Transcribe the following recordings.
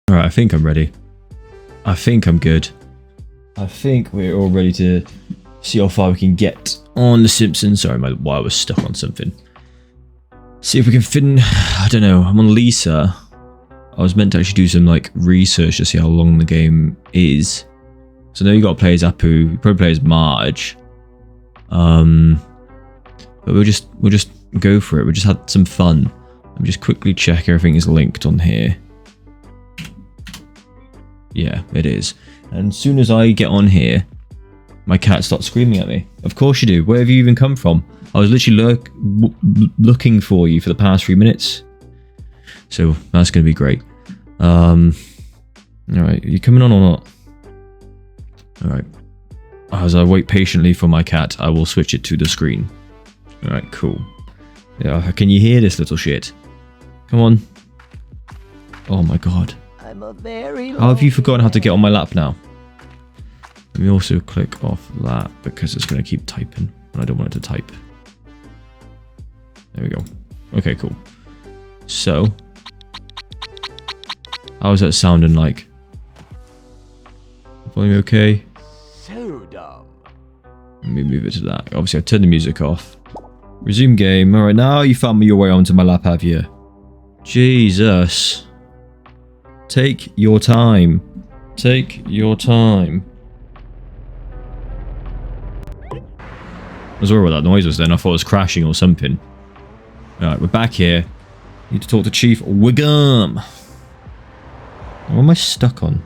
Alright, I think I'm ready. I think I'm good. I think we're all ready to see how far we can get on The Simpsons. Sorry, my wire was stuck on something. See if we can fit in... I don't know. I'm on Lisa. I was meant to actually do some like research to see how long the game is. So now you got to play as Apu. You probably play as Marge. But we'll just go for it. We'll just have some fun. Let me just quickly check everything is linked on here. Yeah, it is. And as soon as I get on here, my cat starts screaming at me. Of course you do. Where have you even come from? I was literally looking for you for the past 3 minutes. So that's going to be great. Alright, are you coming on or not? Alright. As I wait patiently for my cat, I will switch it to the screen. Alright, cool. Yeah, can you hear this little shit? Come on. Oh my god. I'm a very How have you forgotten how to get on my lap now? Let me also click off that because it's going to keep typing and I don't want it to type. There we go. Okay, cool. So, how's that sounding like? Volume okay? So dumb. Let me move it to that. Obviously, I turned the music off. Resume game. Alright, now you found me your way onto my lap, have you? Jesus. Take your time. Take your time. I was worried what that noise was then. I thought it was crashing or something. Alright, we're back here. Need to talk to Chief Wiggum. What am I stuck on?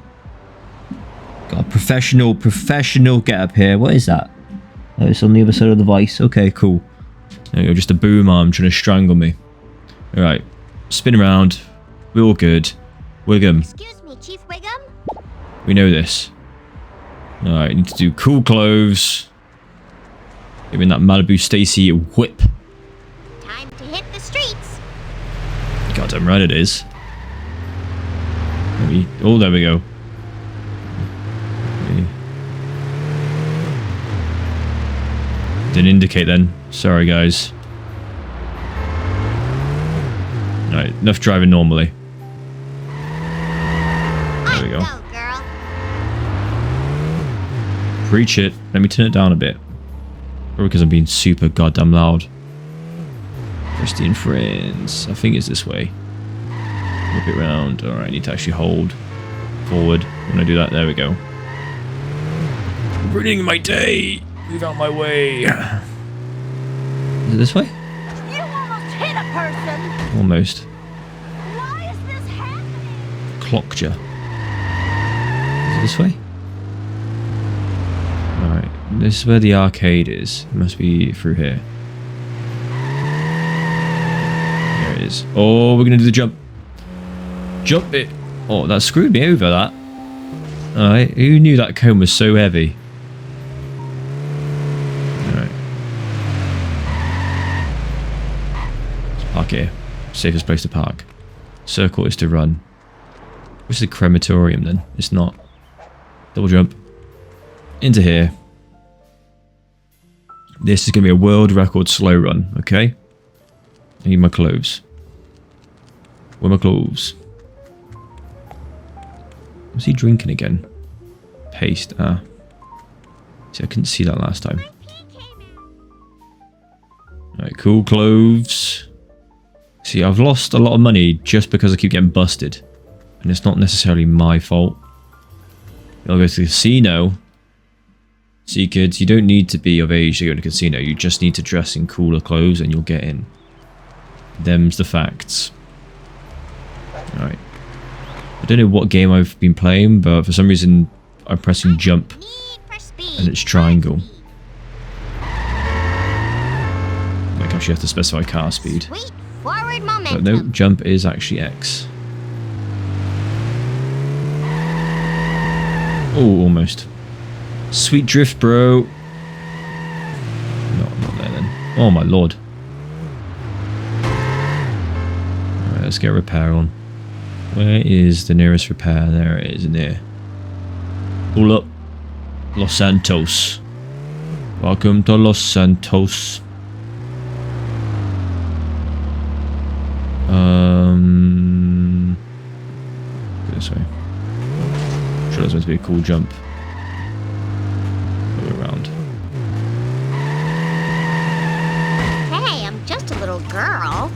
Got a professional get up here. What is that? Oh, it's on the other side of the vice. Okay, cool. There you go, just a boom arm trying to strangle me. Alright, spin around. We're all good. Wiggum. Excuse me, Chief Wiggum? We know this. Alright, need to do cool clothes. Give me that Malibu Stacy whip. Time to hit the streets. Goddamn right it is. Oh, there we go. Didn't indicate then. Sorry, guys. Alright, enough driving normally. There we go. Go, girl. Preach it. Let me turn it down a bit. Probably because I'm being super goddamn loud. Christian friends. I think it's this way. Whip it round. Alright, I need to actually hold forward when I do that. There we go. Ruining my day. Move out my way. Is it this way? You almost hit a person. Almost. Why is this happening? Clockja. Is it this way? Alright, this is where the arcade is. It must be through here. There it is. Oh, we're gonna do the jump. Jump it. Oh, that screwed me over, that. Alright, who knew that cone was so heavy? Alright. Let's park here. Safest place to park. Circle is to run. What's the crematorium then? It's not. Double jump. Into here. This is going to be a world record slow run, okay? I need my clothes. Where are my clothes? Was he drinking again? Paste. Ah. See, I couldn't see that last time. Alright, cool clothes. See, I've lost a lot of money just because I keep getting busted. And it's not necessarily my fault. I'll go to the casino. See, kids, you don't need to be of age to go to a casino. You just need to dress in cooler clothes and you'll get in. Them's the facts. Alright. I don't know what game I've been playing, but for some reason I'm pressing jump and it's triangle. Like I actually have to specify car speed. Sweet forward But momentum. no, jump is actually X. Oh, almost. Sweet drift, bro. No, not there then. Oh my lord. Alright, let's get a repair on. Where is the nearest repair? There it is, in there. Pull up. Los Santos. Welcome to Los Santos. Go this way. must be a cool jump. Go around. Hey, I'm just a little girl.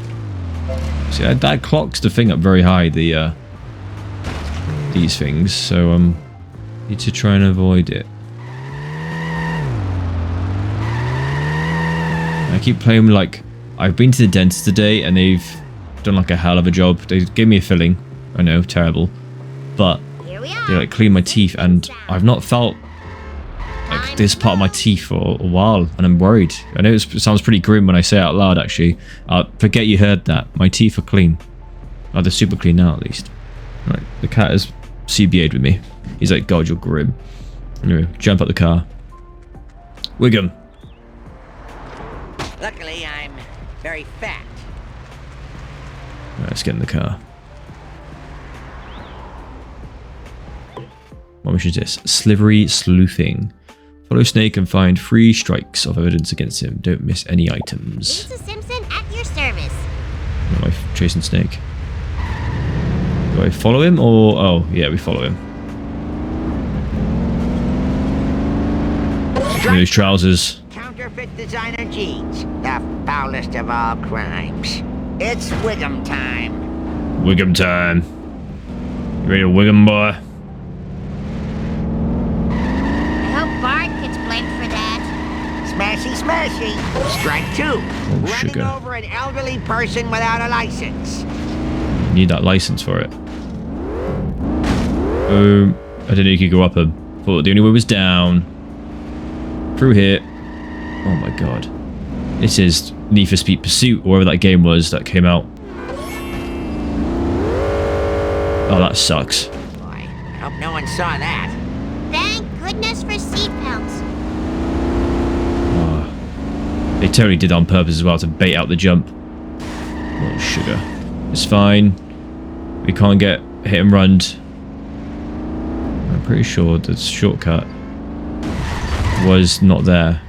See, that clocks the thing up very high, these things, so need to try and avoid it. I keep playing like I've been to the dentist today and they've done like a hell of a job. They gave me a filling. I know, terrible. But Here we are. they like cleaned my teeth and I've not felt like this part of my teeth for a while and I'm worried. I know it sounds pretty grim when I say it out loud actually. Forget you heard that. My teeth are clean. Oh, they're super clean now at least. Right, the cat has CBA'd with me. He's like, God, you're grim. Anyway, jump out the car. Wiggum. Luckily, I'm very fat. Right, let's get in the car. What mission is this? Slithery Sleuthing. Follow Snake and find 3 strikes of evidence against him. Don't miss any items. Lisa Simpson at your service. Am I chasing Snake? Do I follow him or... Oh, yeah, we follow him. Look at those trousers. Counterfeit designer jeans. The foulest of all crimes. It's Wiggum time. Wiggum time. You ready to Wiggum, boy? I hope Bart gets blamed for that. Smashy, smashy. Strike 2. Running sugar. over an elderly person without a license. You need that license for it. I didn't know you could go up him. Thought the only way was down. Through here. Oh my god. This is Need for Speed Pursuit, or whatever that game was that came out. Oh, that sucks. Boy, I hope no one saw that. Thank goodness for seatbelts. Oh. They totally did on purpose as well to bait out the jump. Oh, sugar. It's fine. We can't get hit and run. I'm pretty sure the shortcut was not there.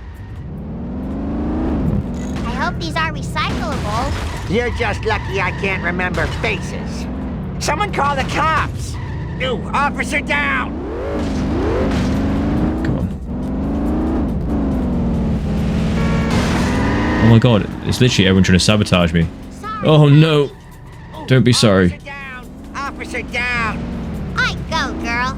I hope these are recyclable. You're just lucky I can't remember faces. Someone call the cops. New officer down. Come on. Oh my god, it's literally everyone trying to sabotage me. Sorry. Oh no! Don't be sorry. Officer down. Officer down. I go, girl.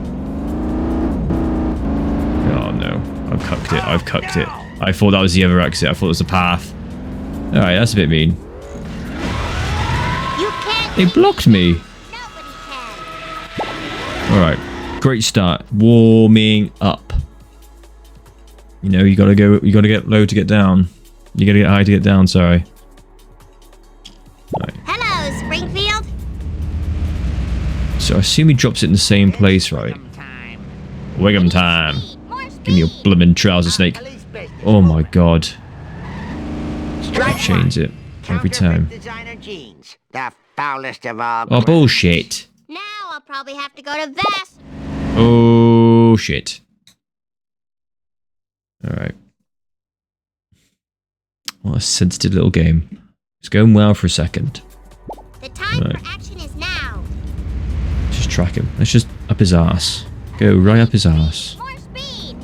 Oh no, I've cucked it, I've cucked it. I thought that was the other exit, I thought it was the path. Alright, that's a bit mean. You can't. They blocked me. Nobody can. Alright, great start. Warming up. You know, you gotta get low to get down. You gotta get high to get down, sorry. Right. Hello, Springfield. So I assume he drops it in the same place, right? Wiggum time. Wiggum time. More speed. Give me your bloomin' trouser snake. Police business. Oh my god. Strike I change it every Counterfeit time. designer jeans. The foulest of all. Oh, bullshit. Now I'll probably have to go to Vest. Oh, shit. Alright. What a sensitive little game. It's going well for a second. The time Right. for action is now. Just track him. Let's just up his ass. Go right up his ass. More speed.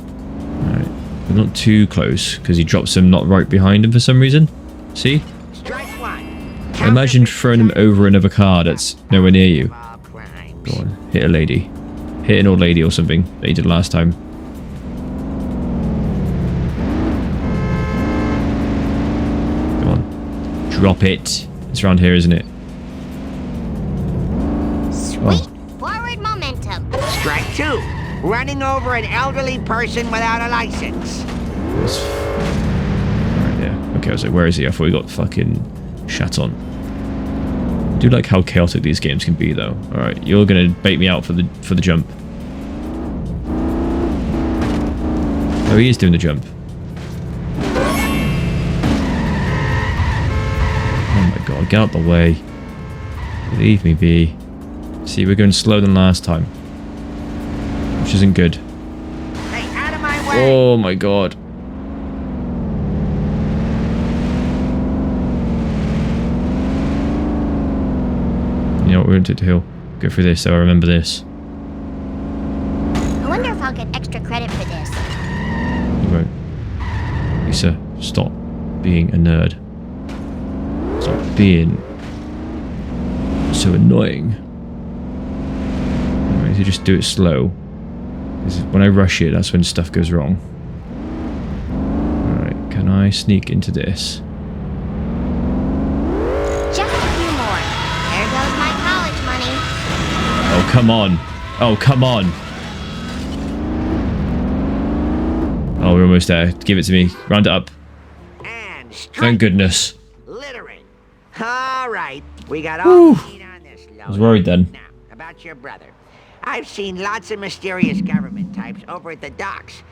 Alright. We're not too close, because he drops him not right behind him for some reason. See? Strike 1. Imagine throwing him over another car that's nowhere near you. Of all crimes. Go on. Hit a lady. Hit an old lady or something that you did last time. Go on. Drop it. It's around here, isn't it? Sweet forward momentum. Strike 2. Running over an elderly person without a license. It's right there. Okay, I was like, where is he? I thought he got fucking shat on. I do like how chaotic these games can be, though. All right, you're gonna bait me out for the jump. Oh, he is doing the jump. Oh my god, get out the way. Leave me be. See, we're going slower than last time. Which isn't good. Hey, out of my way. Oh my god. You know what, we're going to take the hill. Go through this, so I remember this. Lisa, stop being a nerd. Stop being so annoying. Alright, so just do it slow. When I rush it, that's when stuff goes wrong. Alright, can I sneak into this? Just a few more. There goes my college money. Oh, come on. Oh, come on. Oh, we're almost there. Give it to me. Round it up. And Thank goodness. littering. All right, we got all we need on this load. I was worried then. Now, about your brother. I've seen lots of mysterious government types over at the docks.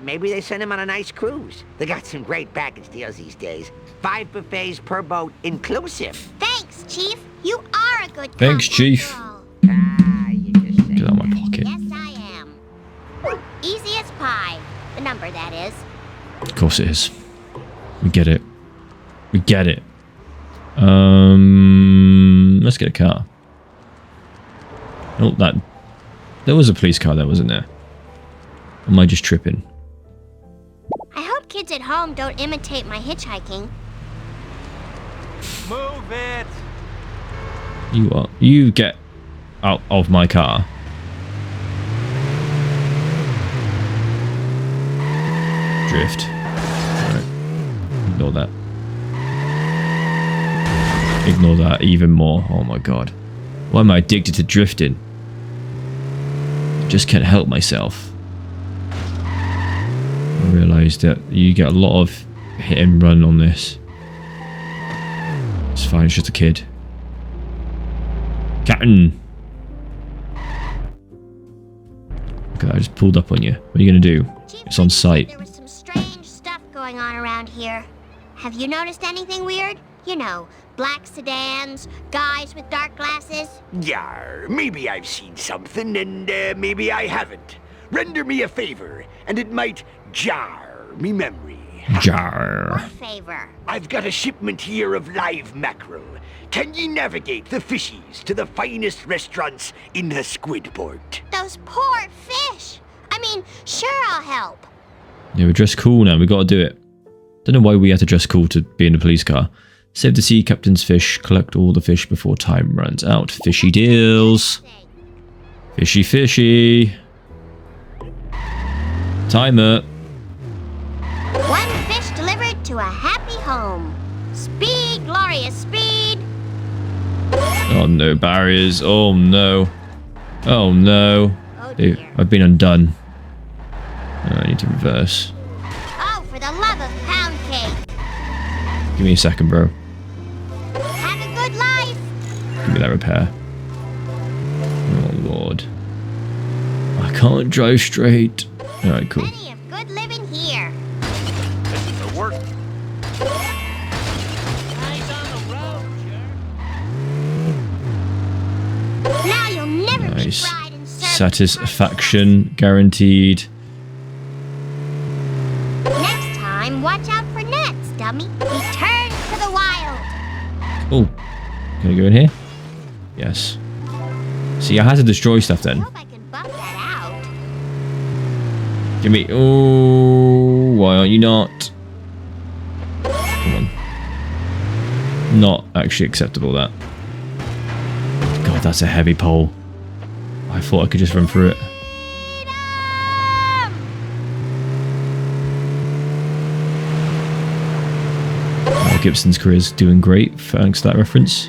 Maybe they send him on a nice cruise. They got some great package deals these days. 5 buffets per boat inclusive. Thanks, Chief. You are a good Thanks, cop Chief. after all. You just say. Get out of my pocket. Yes, I am. Easy as pie. The number, that is. Of course it is. We get it. We get it. Let's get a car. Oh, that... There was a police car there, wasn't there? Or am I just tripping? I hope kids at home don't imitate my hitchhiking. Move it! You get out of my car. Drift. Alright. Ignore that. Ignore that even more. Oh my god. Why am I addicted to drifting? I just can't help myself. I realised that you get a lot of hit and run on this. It's fine, it's just a kid. Captain! Okay, I just pulled up on you. What are you gonna do? Chief It's on site. There was some strange stuff going on around here. Have you noticed anything weird? You know, black sedans, guys with dark glasses. Yar, maybe I've seen something and maybe I haven't. Render me a favor, and it might jar me memory. Jar. What favor? I've got a shipment here of live mackerel. Can ye navigate the fishies to the finest restaurants in the Squidport? Those poor fish. I mean, sure, I'll help. Yeah, we're dressed cool now. We gotta do it. Don't know why we had to dress cool to be in a police car. Save the sea captain's fish. Collect all the fish before time runs out. Fishy deals. Fishy, fishy. Timer. One fish delivered to a happy home. Speed, glorious speed. Oh no, barriers. Oh no. Oh no. Oh dear. I've been undone. I need to reverse. Oh, for the love of pound cake. Give me a second, bro. Have a good life. Give me that repair. Oh lord. I can't drive straight. Alright, cool. Plenty of good living here. This is the work. Eyes on the road, sure. Now you'll never Nice. be fried and served. Satisfaction guaranteed. Next time, watch out for nets, dummy. Return to the wild. Oh, can I go in here? Yes. See, I had to destroy stuff then. Hope I can buff that out. Give me. Oh, why aren't you not? Come on. Not actually acceptable, that. God, that's a heavy pole. I thought I could just run through it. Mel Gibson's career is doing great, thanks to that reference.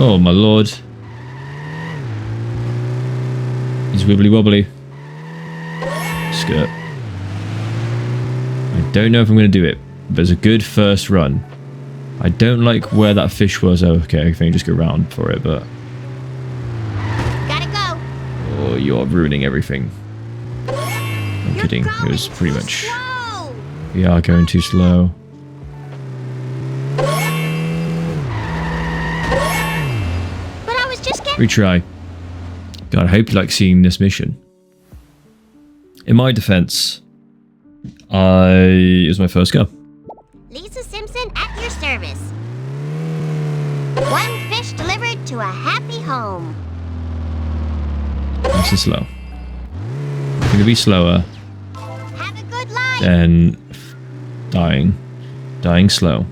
Oh my lord. He's wibbly wobbly. Skirt. I don't know if I'm going to do it, but it's a good first run. I don't like where that fish was. Oh, okay, I think just go round for it, but... Gotta go. Oh, you're ruining everything. I'm kidding. It was pretty much... Slow. We are going too slow. But I was just getting... Retry. God, I hope you like seeing this mission. In my defense, it was my first go. Lisa Simpson at your service. One fish delivered to a happy home. Nice and slow. I'm going to be slower. Have a good life. then dying. Dying slow.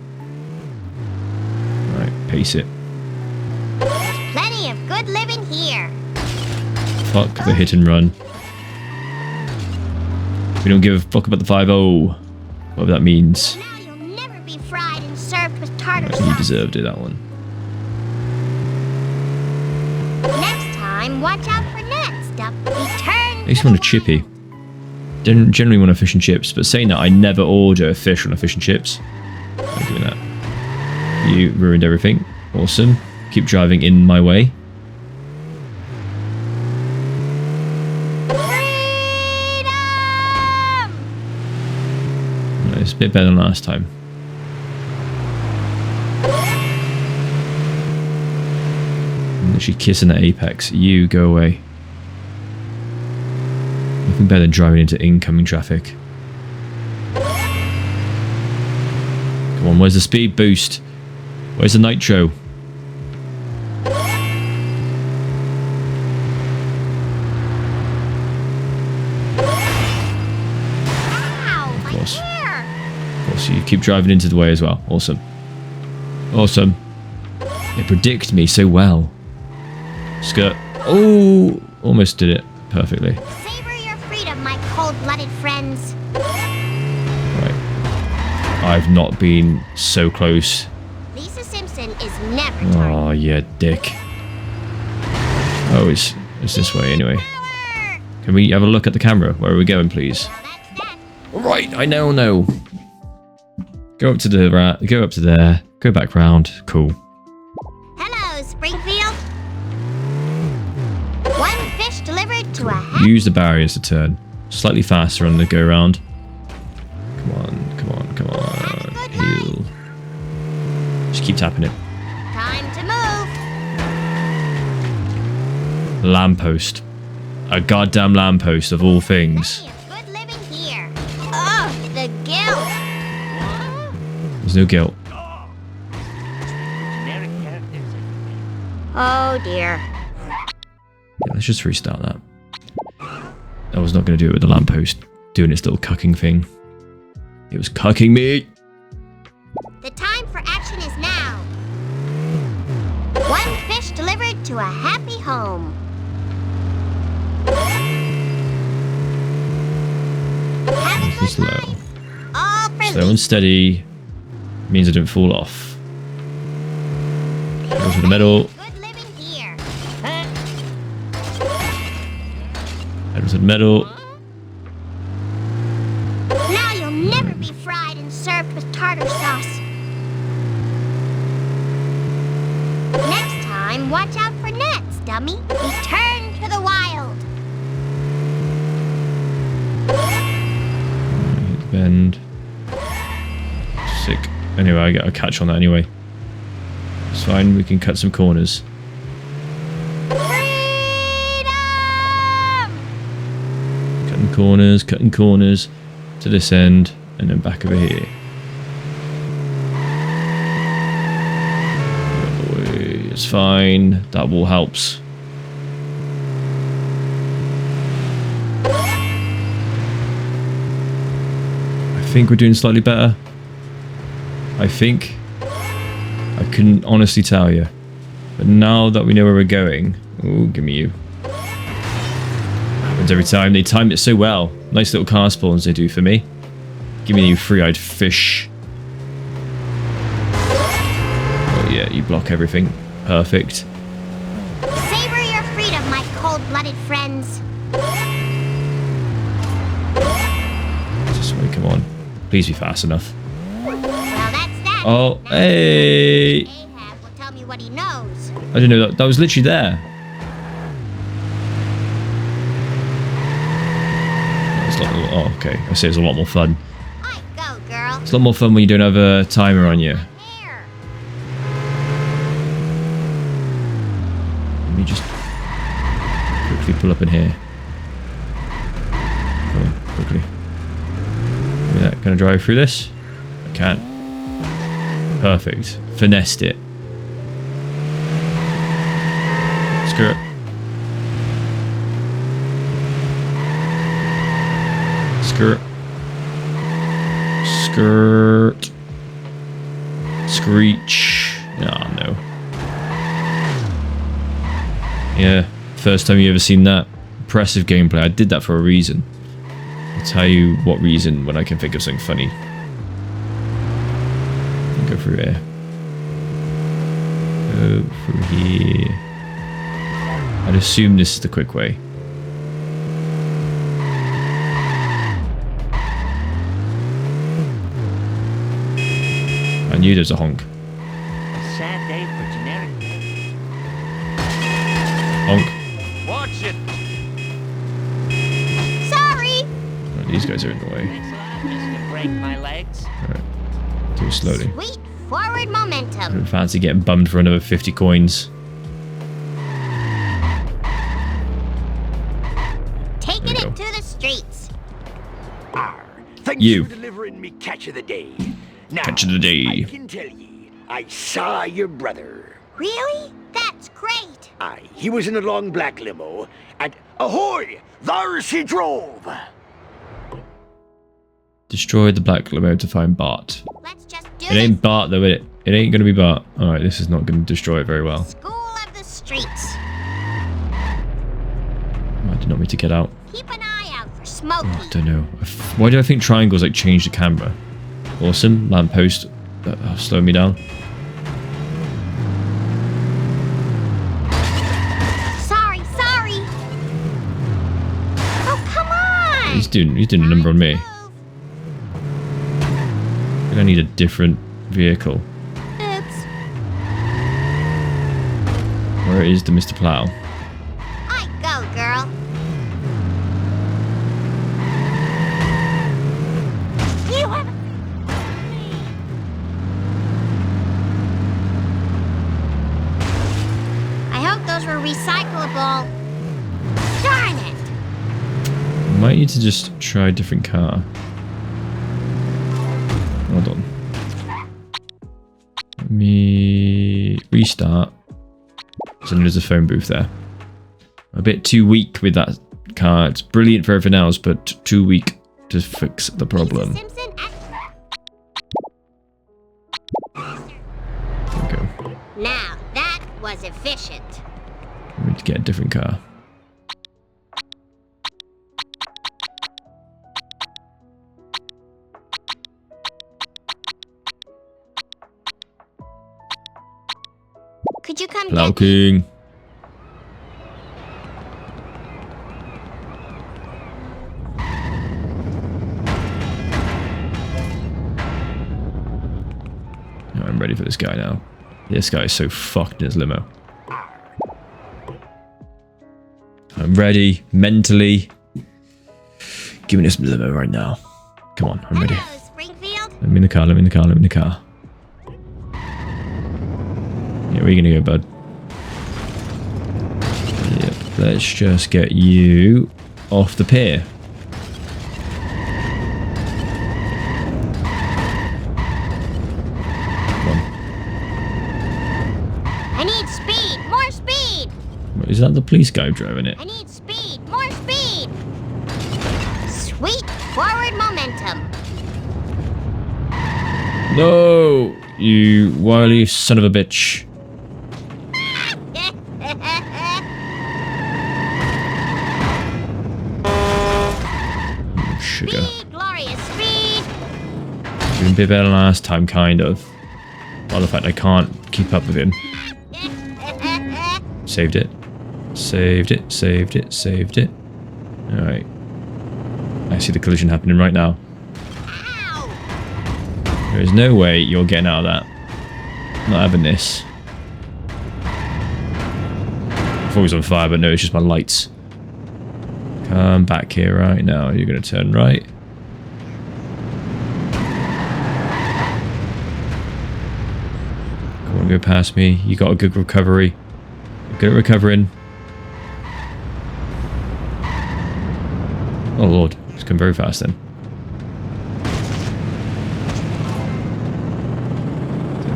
Right, pace it. There's plenty of good living here. Fuck the hit and run. We don't give a fuck about the 5-0. Whatever that means. Now you'll never be fried and served with tartar Right, sauce. you deserved it, that one. Next time, watch out for nets. Return. I used to want a chippy. Didn't generally want a fish and chips, but saying that, I never order fish on a fish and chips. I'm doing that. You ruined everything. Awesome. Keep driving in my way. Freedom! No, it's a bit better than last time. I'm literally kissing that apex. You go away. Nothing better than driving into incoming traffic. Come on, where's the speed boost? Where's the nitro? Ow, Of my course. hair! Of course, you keep driving into the way as well. Awesome. Awesome. They predict me so well. Skirt. Oh, almost did it perfectly. Savor your freedom, my cold-blooded friends. Right. I've not been so close. Lisa Simpson is never tardy. Oh, yeah, dick. Oh, it's this way anyway. Power! Can we have a look at the camera? Where are we going, please? Well, that's that. Right, I now know. Go up to the go up to there. Go back round. Cool. Hello, Springfield. One fish delivered to a happy... Use the barriers to turn. Slightly faster on the go round. Come on, come on, come on. Heal. Just keep tapping it. Time to move. Lamppost. A goddamn lamppost of all things. Plenty of good living here. Ugh, the guilt. There's no guilt. Generic characters. Oh, dear. Yeah, let's just restart that. I was not going to do it with the lamppost doing its little cucking thing. It was cucking me. The time for action is now. One fish delivered to a happy home. Have a Nice and good slow. life. All for Slow and Lisa. steady means I don't fall off. Go to the middle. Good living here. Head to the middle. Now you'll never be fried and served with tartar sauce. Next time, watch out for nets, dummy. Return to the wild. Bend. Sick. Anyway, I get a catch on that anyway. It's fine, we can cut some corners. Freedom! Cutting corners to this end, and then back over here. It's fine, that will helps. I think we're doing slightly better. I think. I couldn't honestly tell you. But now that we know where we're going... Ooh, give me you. Happens every time. They timed it so well. Nice little car spawns they do for me. Give me you three-eyed fish. Oh yeah, you block everything. Perfect. Savor your freedom, my cold-blooded friends. This way, come on. Please be fast enough. Well, that's that. Oh, hey! Ahab will tell me what he knows. I didn't know that. That was literally there. It's not, oh, okay. I say it's a lot more fun. I go, girl. It's a lot more fun when you don't have a timer on you. Here. Let me just quickly pull up in here. Come on, quickly. Look at that. Can I drive through this? I can. Perfect. Finessed it. Screw it. Screw it. Skirt. Screech. Oh, no. Yeah, first time you ever seen that. Impressive gameplay. I did that for a reason. I'll tell you what reason when I can think of something funny. Go through here. Go through here. I'd assume this is the quick way. I knew there's a honk. A sad day for generic. Honk. Watch it. Sorry! Right, these guys are in the way. Thanks a lot, just to break my legs. Alright. Do it slowly. Sweet forward I momentum. don't fancy getting bummed for another 50 coins. Taking There we go. it to the streets. Thanks You. for delivering me catch of the day. Now, Catch of the day. I can tell ye, I saw your brother. Really? That's great. Aye, he was in a long black limo, and ahoy! There's he drove! Destroy the black limo to find Bart. Let's just do It ain't this. Bart though, is it? It ain't gonna be Bart. Alright, this is not gonna destroy it very well. School of the streets. I did not mean to get out. Keep an eye out for Smokey. Oh, I don't know. Why do I think triangles like change the camera? Awesome. Lamppost slowing me down. Sorry. Oh, come on. He's doing a number on me. Move. I think I need a different vehicle. Oops. Where is the Mr. Plow? I go, girl. You have me. I hope those were recyclable. Darn it. Might need to just try a different car. Hold on. Let me restart. So there's a phone booth there. A bit too weak with that car. It's brilliant for everything else, but too weak to fix the problem. Simpson There we go. Now, that was efficient. We need to get a different car. Could you come Plow get me? King. I'm ready for this guy now. This guy is so fucked in his limo. I'm ready, mentally. Give me this limo right now. Come on, I'm ready. Hello, Springfield. Let me in the car, let me in the car, let me in the car. Yeah, where are you gonna go, bud? Yep, let's just get you off the pier. I need speed. More speed. Is that the police guy driving it? I need speed. More speed. Sweet forward momentum. No! You wily son of a bitch. Sugar. Speed, glorious speed. Doing a bit better than last time, kind of. By the fact I can't keep up with him. Saved it. Saved it, saved it, saved it. Alright. I see the collision happening right now. Ow! There is no way you're getting out of that. Not having this. I thought it was on fire, but no, it's just my lights. Come back here right now. You're going to turn right. Come on, go past me. You got a good recovery. You're good at recovering. Oh lord, it's going very fast then.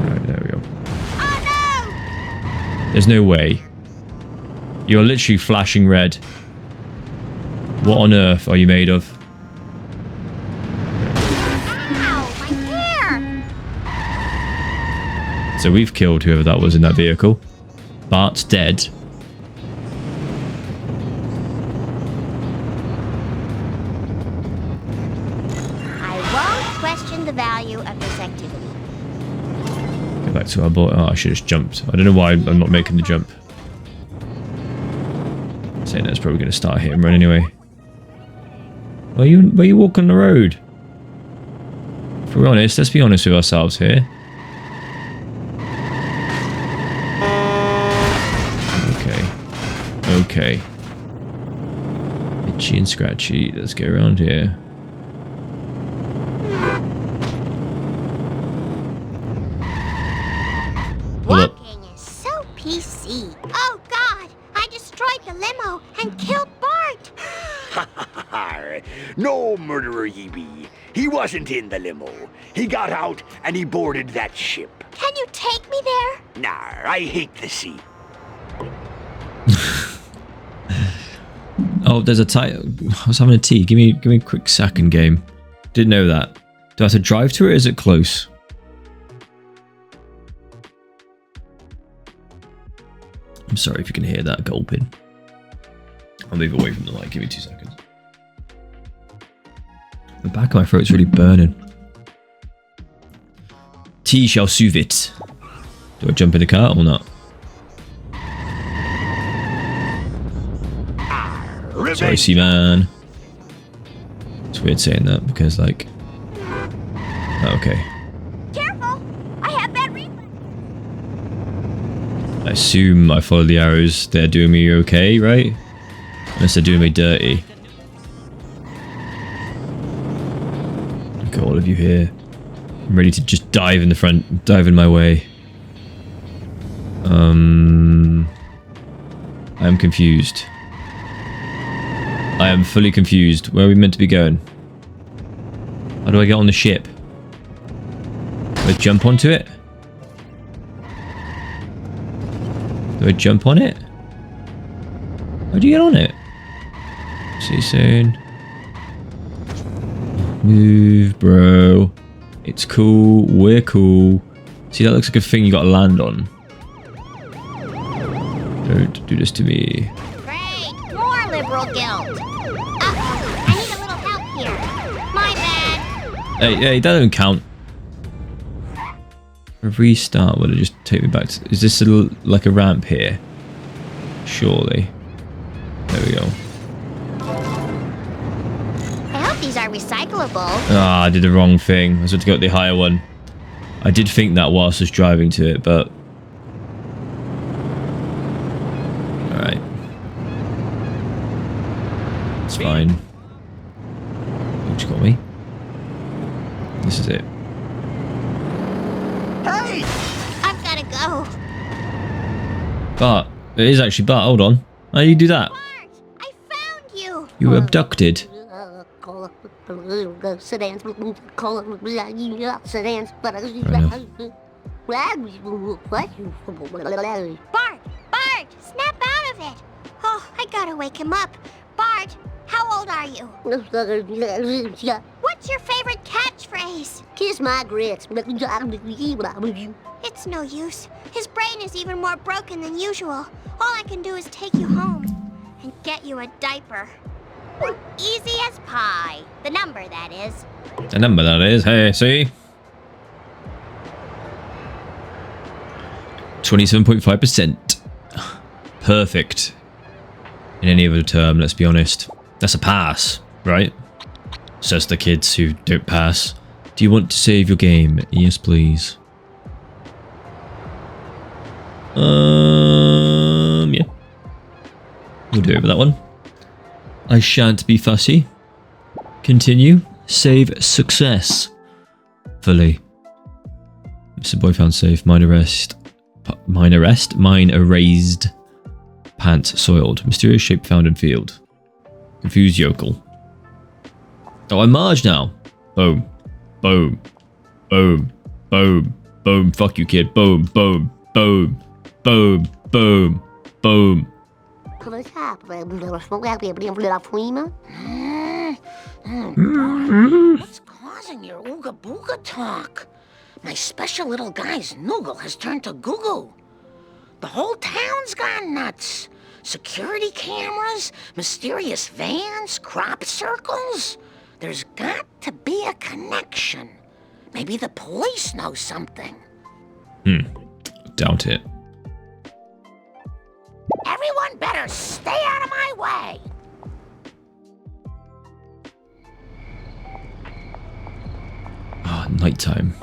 Right, there we go. Oh There's no way. You're literally flashing red. What on earth are you made of? no! Ow! My So we've killed whoever that was in that vehicle. Bart's dead. I won't question the value of this activity. Go back to our boy. Oh, I should have just jumped. I don't know why I'm not making the jump. Saying that's probably going to start hit and run anyway. Why are you walking the road? If we're honest, let's be honest with ourselves here. Okay. Itchy and scratchy. Let's get around here. Walking is so PC. Oh God! I destroyed the limo and killed Bart. No murderer ye be. He wasn't in the limo. He got out and he boarded that ship. Can you take me there? Nah, I hate the sea. Oh, there's a title. I was having a tea. Give me a quick second, game. Didn't know that. Do I have to drive to it or is it close? I'm sorry if you can hear that gulping. I'll move away from the light. Give me 2 seconds. The back of my throat's really burning. Tea shall soothe it. Do I jump in the car or not? Sorry, Seaman. It's weird saying that because, like... Oh, okay. Careful! I have bad reflex. I assume I follow the arrows. They're doing me okay, right? Unless they're doing me dirty. Look at all of you here. I'm ready to just dive in the front, dive in my way. I'm confused. I am fully confused. Where are we meant to be going? How do I get on the ship? Do I jump onto it? Do I jump on it? How do you get on it? See you soon. Move, bro. It's cool. We're cool. See, that looks like a thing you gotta land on. Don't do this to me. Great! More liberal guilt. Uh-oh, I need a little help here. My bad. Hey, that don't count. A restart, will it just take me back to... Is this like a ramp here? Surely. There we go. I hope these are recyclable. Ah, I did the wrong thing. I was going to go with the higher one. I did think that whilst I was driving to it, but... Alright. It's fine. What you got me? This is it. Hey! I've gotta go. Bart. It is actually Bart. Hold on. How do you do that? Bart, I found you. You were abducted. Sedans. Bart, snap out of it. Oh, I gotta wake him up. Bart, how old are you? What's your favorite catchphrase? Kiss my grits. It's no use. His brain is even more broken than usual. All I can do is take you home and get you a diaper. Easy as pie. The number, that is. The number, that is. Hey, see? 27.5%. Perfect. In any other term, let's be honest. That's a pass, right? Says the kids who don't pass. Do you want to save your game? Yes, please. Yeah. We'll do it with that one. I shan't be fussy. Continue. Save success. Fully. Mr. Boy found safe. Mine arrest. Mine arrest? Mine erased. Pants soiled. Mysterious shape found in field. Confused yokel. Oh, I'm Marge now. Boom. Boom. Boom. Boom. Boom. Fuck you, kid. Boom. Boom. Boom. Boom. Boom. Boom. What's causing your ooga booga talk? My special little guy's noogle has turned to goo-goo. The whole town's gone nuts. Security cameras, mysterious vans, crop circles. There's got to be a connection. Maybe the police know something. Doubt it. Everyone better stay out of my way. Ah, nighttime.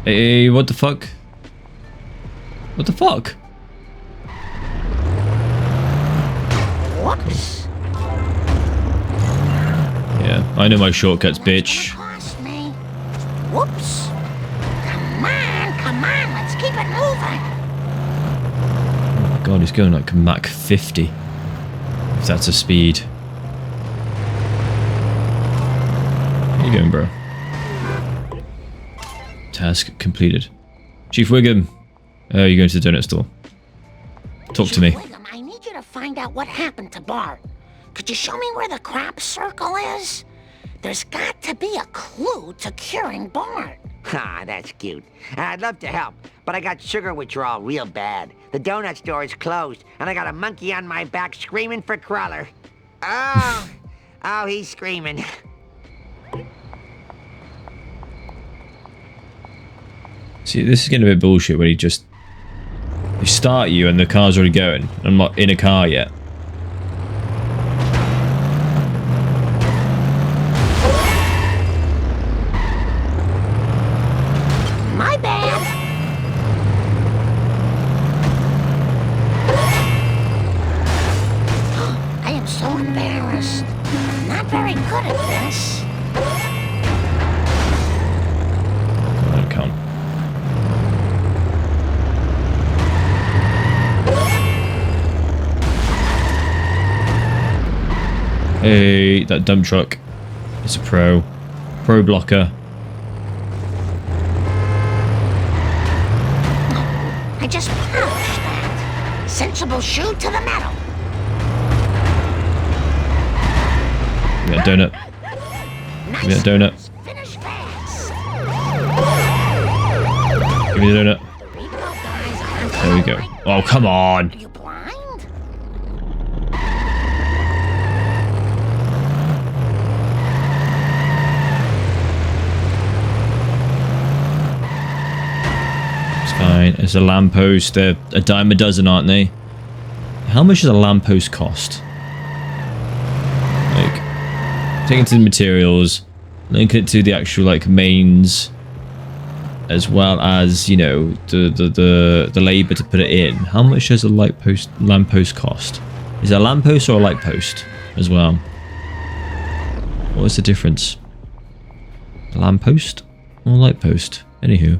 Hey, what the fuck? What the fuck? Whoops. Yeah, I know my shortcuts, bitch. Cost me. Whoops. Come on, let's keep it moving. Oh my god, he's going like Mach 50. If that's a speed. Where you going, bro? Task completed. Chief Wiggum. Oh, you're going to the donut store. Talk to me. Wiggum, I need you to find out what happened to Bart. Could you show me where the crop circle is? There's got to be a clue to curing Bart. Ah, that's cute. I'd love to help, but I got sugar withdrawal real bad. The donut store is closed, and I got a monkey on my back screaming for Cruller. Oh, he's screaming. See, this is getting a bit bullshit when they start you and the car's already going. I'm not in a car yet. My bad. I am so embarrassed. Not very good at this. I don't count. Hey, that dump truck. It's a pro. Pro blocker. I just polished that. Sensible shoe to the metal. Give me that donut. Nice. Give me that donut. Finish fast. Give me the donut. The Rico guys aren't There we go. Oh, come on. Are you blind? It's fine. It's a lamppost. They're a dime a dozen, aren't they? How much does a lamppost cost? Like, take it to the materials, link it to the actual like mains, as well as, you know, the labor to put it in. How much does a lamppost cost? Is it a lamppost or a light post as well? What's the difference? A lamppost or a light post? Anywho.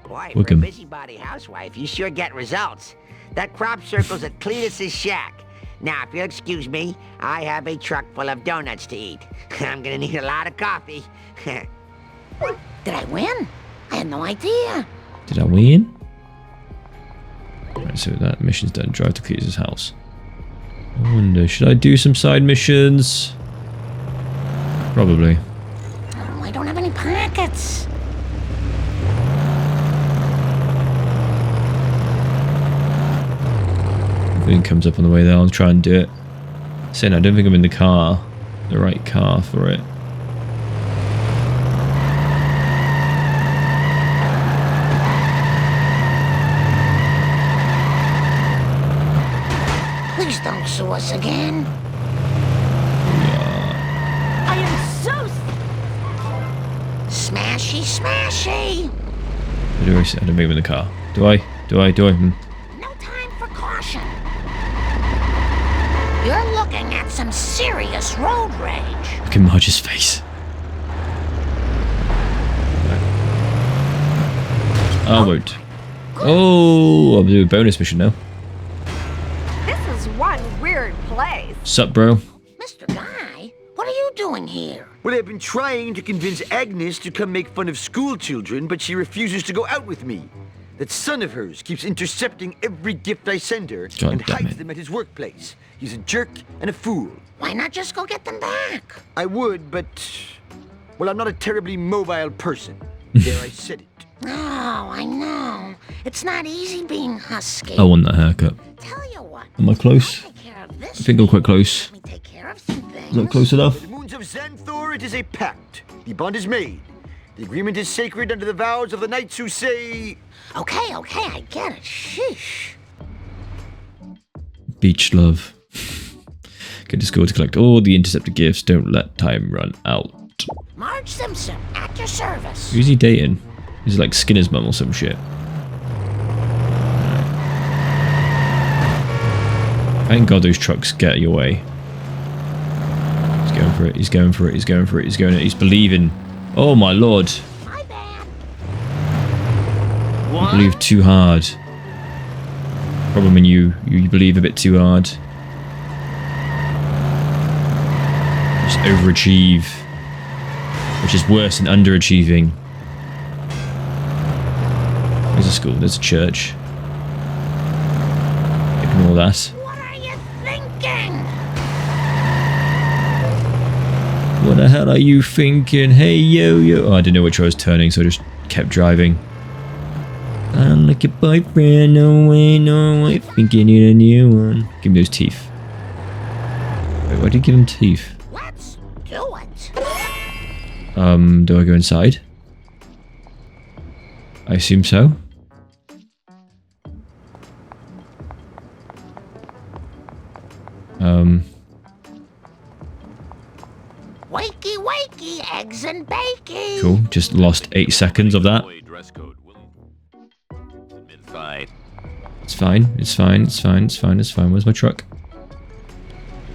Boy, Look for a him. busybody housewife, you sure get results. That crop circle's at Cletus's shack. Now, if you'll excuse me, I have a truck full of donuts to eat. I'm gonna need a lot of coffee. Did I win? I had no idea. Did I win? Right, so that mission's done. Drive to Cletus's house. I wonder, should I do some side missions? Probably. Oh, I don't have any pockets. If anything comes up on the way there, I'll try and do it. Saying I don't think I'm in the car. The right car for it. Please don't sue us again. I am so smashy, smashy. I don't think I'm in the car. Do I? Do I? No time for caution. You're looking at some serious road rage. Look at Marge's face. I won't. Oh, I'll do a bonus mission now. This is one weird place. Sup, bro? Mr. Guy, what are you doing here? Well, I've been trying to convince Agnes to come make fun of school children, but she refuses to go out with me. That son of hers keeps intercepting every gift I send her God and damn hides it. them at his workplace. He's a jerk and a fool. Why not just go get them back? I would, but Well, I'm not a terribly mobile person. There, I said it. Oh, I know. It's not easy being husky. I want that haircut. Tell you what. Am I close? Take care of this. I think I'm quite close. Let me take care of some things. Not close enough. The moons of Xanthor, it is a pact. The bond is made. The agreement is sacred under the vows of the knights who say... Okay, I get it. Sheesh. Beach love. Get to school to collect all the intercepted gifts. Don't let time run out. Marge Simpson, at your service. Who's he dating? Is it like Skinner's mum or some shit? Thank God those trucks get your way. He's going for it. He's going for it. He's going for it. He's going it. He's believing. Oh my lord. My bad. You believe too hard. Problem when you believe a bit too hard. Just overachieve. Which is worse than underachieving. There's a school, there's a church. Ignore that. What are you thinking? What the hell are you thinking? Hey yo yo. Oh, I didn't know which way I was turning, so I just kept driving. I don't like your boyfriend, no way, think you need a new one. Give me those teeth. Wait, why did you give him teeth? Let's do it. Do I go inside? I assume so. Wakey, wakey, eggs and bakey. Cool, just lost 8 seconds of that. Dress code will been fine. It's fine, it's fine, it's fine, it's fine, it's fine. Where's my truck?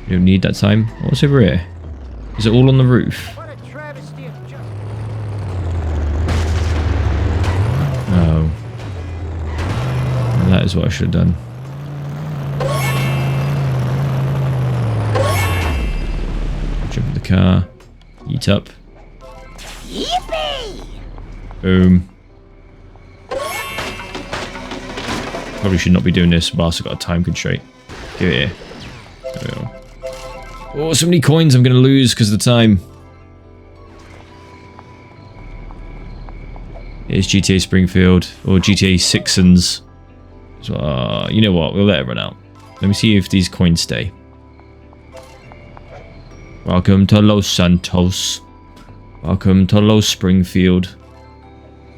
You don't need that time. What's over here? Is it all on the roof? What a travesty of justice. Oh. Well, that is what I should have done. Jump in the car. Eat up. Yippee! Boom. Probably should not be doing this whilst I've got a time constraint. Give it here. There we go. Oh, so many coins I'm going to lose because of the time. Here's GTA Springfield, or GTA Sixsons. So, you know what, we'll let it run out. Let me see if these coins stay. Welcome to Los Santos. Welcome to Los Springfield.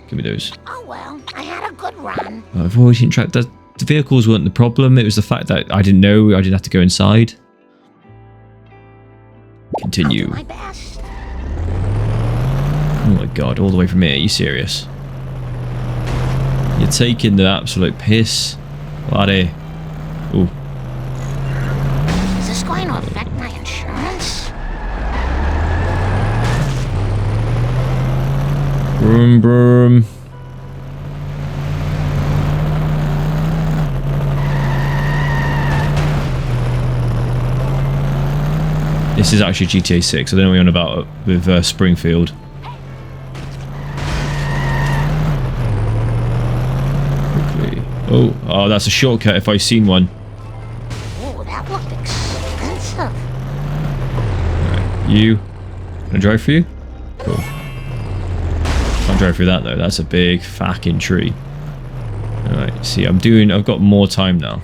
Give me those. Oh well, I had a good run. I've always been tracked. The vehicles weren't the problem, it was the fact that I didn't know, I didn't have to go inside. Continue. I'll do my best. Oh my god, all the way from here, are you serious? You're taking the absolute piss. Laddie. Ooh. Is this going to affect my insurance? Broom broom. This is actually GTA 6. I don't know what you're on about with Springfield. Quickly. Oh, that's a shortcut if I've seen one. Oh, that looked expensive. Alright, you. Can I drive for you? Cool. Can't drive through that though. That's a big fucking tree. Alright, see, I've got more time now.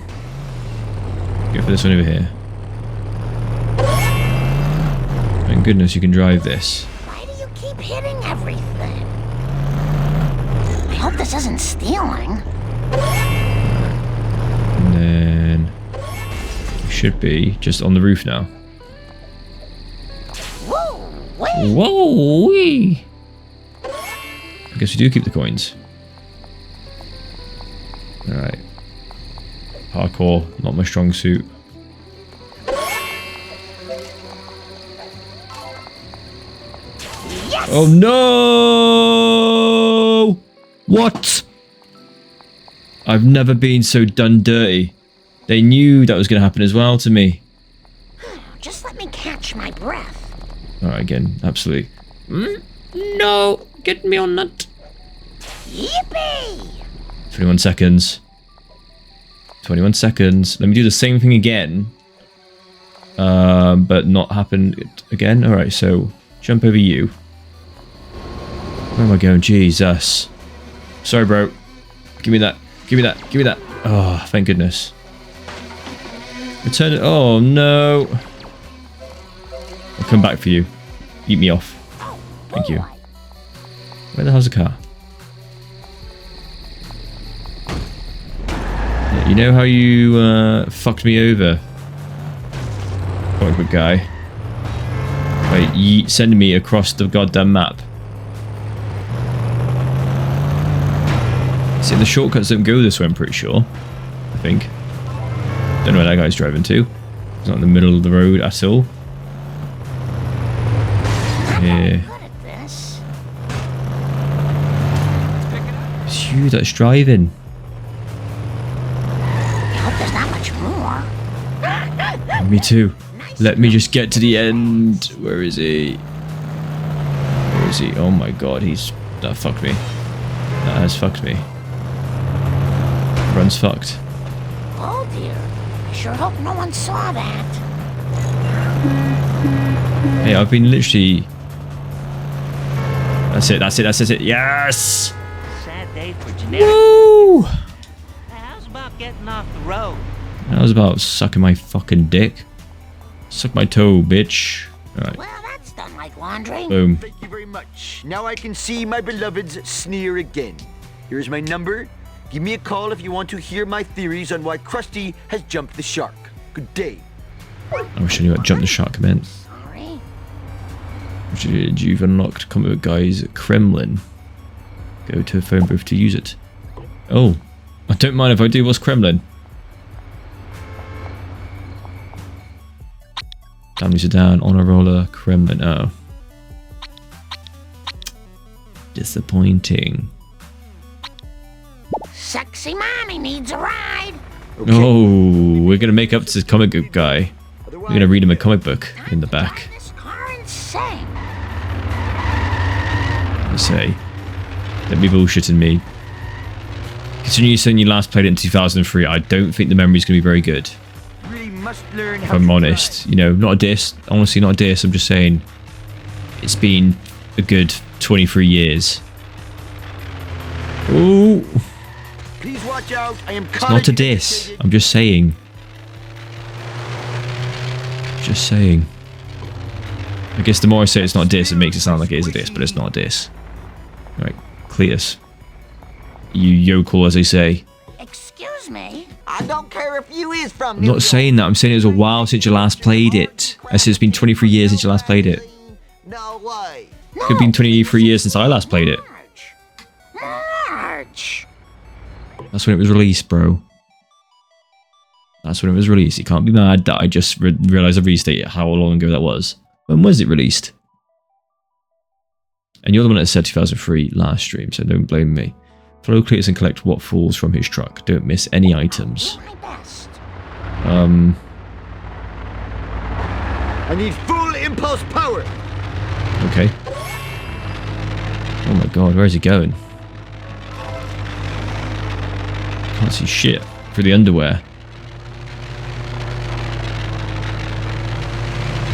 Go for this one over here. Thank goodness you can drive this. Why do you keep hitting everything? I hope this isn't stealing. And then it should be just on the roof now. Whoa, wait. Whoa! Wee. I guess we do keep the coins. Alright. Parkour, not my strong suit. Yes! Oh no! What? I've never been so done dirty. They knew that was going to happen as well to me. Just let me catch my breath. Alright, again, absolutely. No! Get me on that. Yippee! 21 seconds. 21 seconds. Let me do the same thing again. But not happen again. Alright, so jump over you. Where am I going? Jesus. Sorry, bro. Give me that. Give me that. Give me that. Oh, thank goodness. Return it. Oh, no. I'll come back for you. Eat me off. Thank you. Where the hell's the car? Yeah, you know how you fucked me over? Comic book guy. By sending me across the goddamn map. See, the shortcuts don't go this way, I'm pretty sure. I think. Don't know where that guy's driving to. He's not in the middle of the road at all. Yeah. It's you that's driving. I hope there's not much more. Me too. Let me just get to the end. Where is he? Where is he? Oh my god, that fucked me. That has fucked me. Run's fucked. Oh dear. I sure hope no one saw that. Hey, I've been literally... That's it, that's it, that's it. Yes! Sad day for generic. Woo! How's about getting off the road? That was about sucking my fucking dick. Suck my toe, bitch. Alright, Well, that's done like laundry. boom. Thank you very much. Now I can see my beloveds sneer again. Here's my number. Give me a call if you want to hear my theories on why Krusty has jumped the shark. Good day. I wish I knew what jump the shark meant. Sorry. You've unlocked comic book guy's Kremlin. Go to a phone booth to use it. Oh, I don't mind if I do. What's Kremlin? Family sedan, on a roller, Kremlin. Oh. Disappointing. Sexy mommy needs a ride. Oh, we're gonna make up to this comic book guy. We're gonna read him a comic book in the back. This car insane. I say. Don't be bullshitting me. Considering you saying you last played it in 2003, I don't think the memory's gonna be very good. Really must learn If how I'm to honest. You know, not a diss. Honestly, not a diss. I'm just saying it's been a good 23 years. Ooh. drive. Please watch out. I am It's not a diss. I'm just saying. Just saying. I guess the more I say it's not a diss, it makes it sound like it is a diss, but it's not a diss. Right, Cletus. You yokel, as they say. Excuse me. I don't care if you is from I'm not saying that. I'm saying it was a while since you last played it. I said it's been 23 years since you last played it. No way. Could have been 23 years since I last played it. Marge. That's when it was released, bro. That's when it was released. You can't be mad that I just realised I restated how long ago that was. When was it released? And you're the one that said 2003 last stream, so don't blame me. Follow Cletus and collect what falls from his truck. Don't miss any items. My best. I need full impulse power. Okay. Oh my god, where is he going? Can't see shit through the underwear.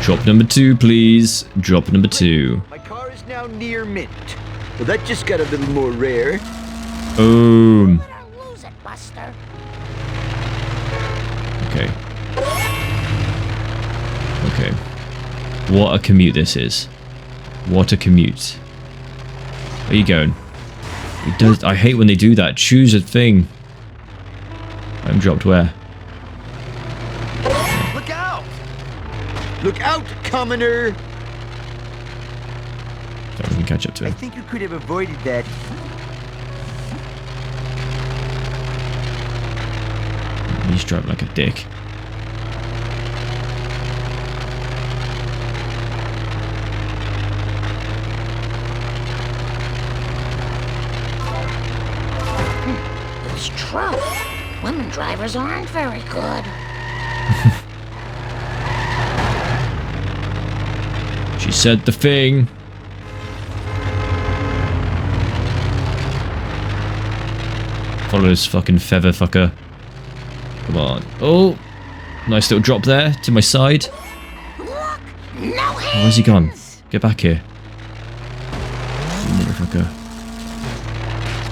Drop number 2, please. Drop number 2. My car is now near mint. Well, that just got a little more rare. Boom. Better lose it, Buster. Okay. Okay. What a commute this is. What a commute. Where are you going? It does. I hate when they do that. Choose a thing. I'm dropped where? Look out! Look out, commoner! Don't we can catch up to I him. think you could have avoided that. He's driving like a dick. It's true. Women drivers aren't very good. She said the thing. Follow this fucking feather fucker. Come on. Oh! Nice little drop there to my side. Look, no hands. Oh, where's he gone? Get back here. You motherfucker.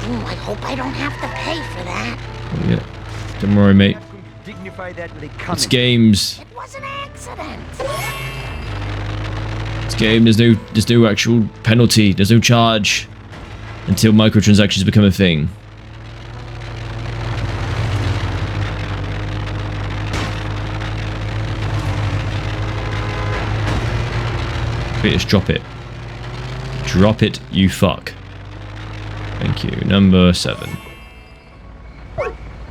Ooh, I hope I don't have to pay for that. Oh, yeah. Don't worry, mate. Dignify that with a It's comment. games. It was an accident. It's game. There's no actual penalty. There's no charge until microtransactions become a thing. Wait, just drop it. Drop it, you fuck. Thank you. Number 7.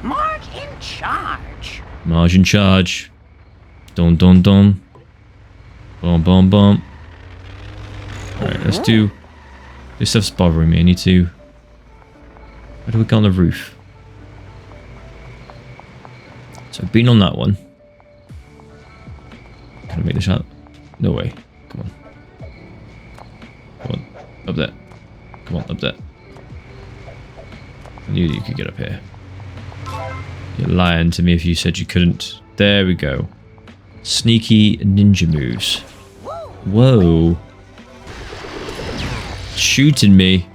Marge in charge. Marge in charge. Dun dun dun. Bum bum bum. Alright, let's do... This stuff's bothering me. I need to... How do we get on the roof? So I've been on that one. Can I make this out? No way. Come on. Come on. Up there. Come on, up there. I knew that you could get up here. You're lying to me if you said you couldn't. There we go. Sneaky ninja moves. Whoa. Shooting me.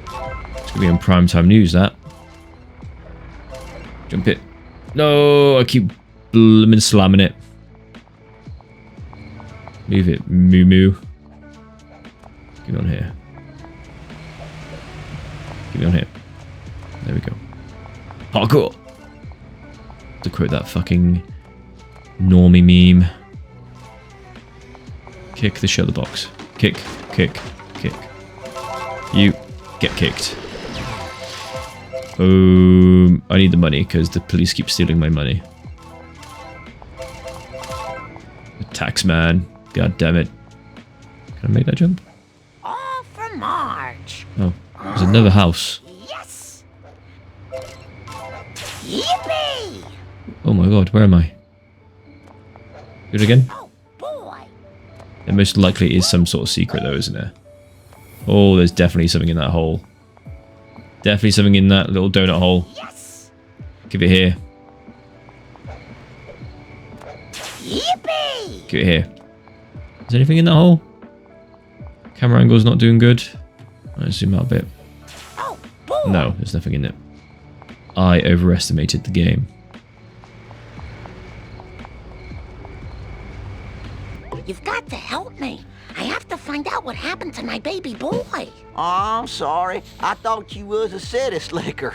It's gonna be on primetime news, that. Jump it. No, I keep blimmin' slamming it. Move it, moo moo. Get on here. Get me on here. There we go. Parkour! To quote that fucking normie meme. Kick the shut the box. Kick, kick, kick. You get kicked. I need the money because the police keep stealing my money. The tax man. God damn it. Can I make that jump? All for Marge. Oh, there's another house. Yes. Yippee! Oh my god, where am I? Do it again? Oh boy. There most likely is some sort of secret though, isn't there? Oh, there's definitely something in that hole. Definitely something in that little donut hole. Yes. Give it here. Yippee! Give it here. Is there anything in that hole? Camera angle's not doing good. Let's zoom out a bit. Oh boy. No, there's nothing in it. I overestimated the game. You've got to help me. I have to find out what happened to my baby boy. Oh, I'm sorry. I thought you was a city slicker.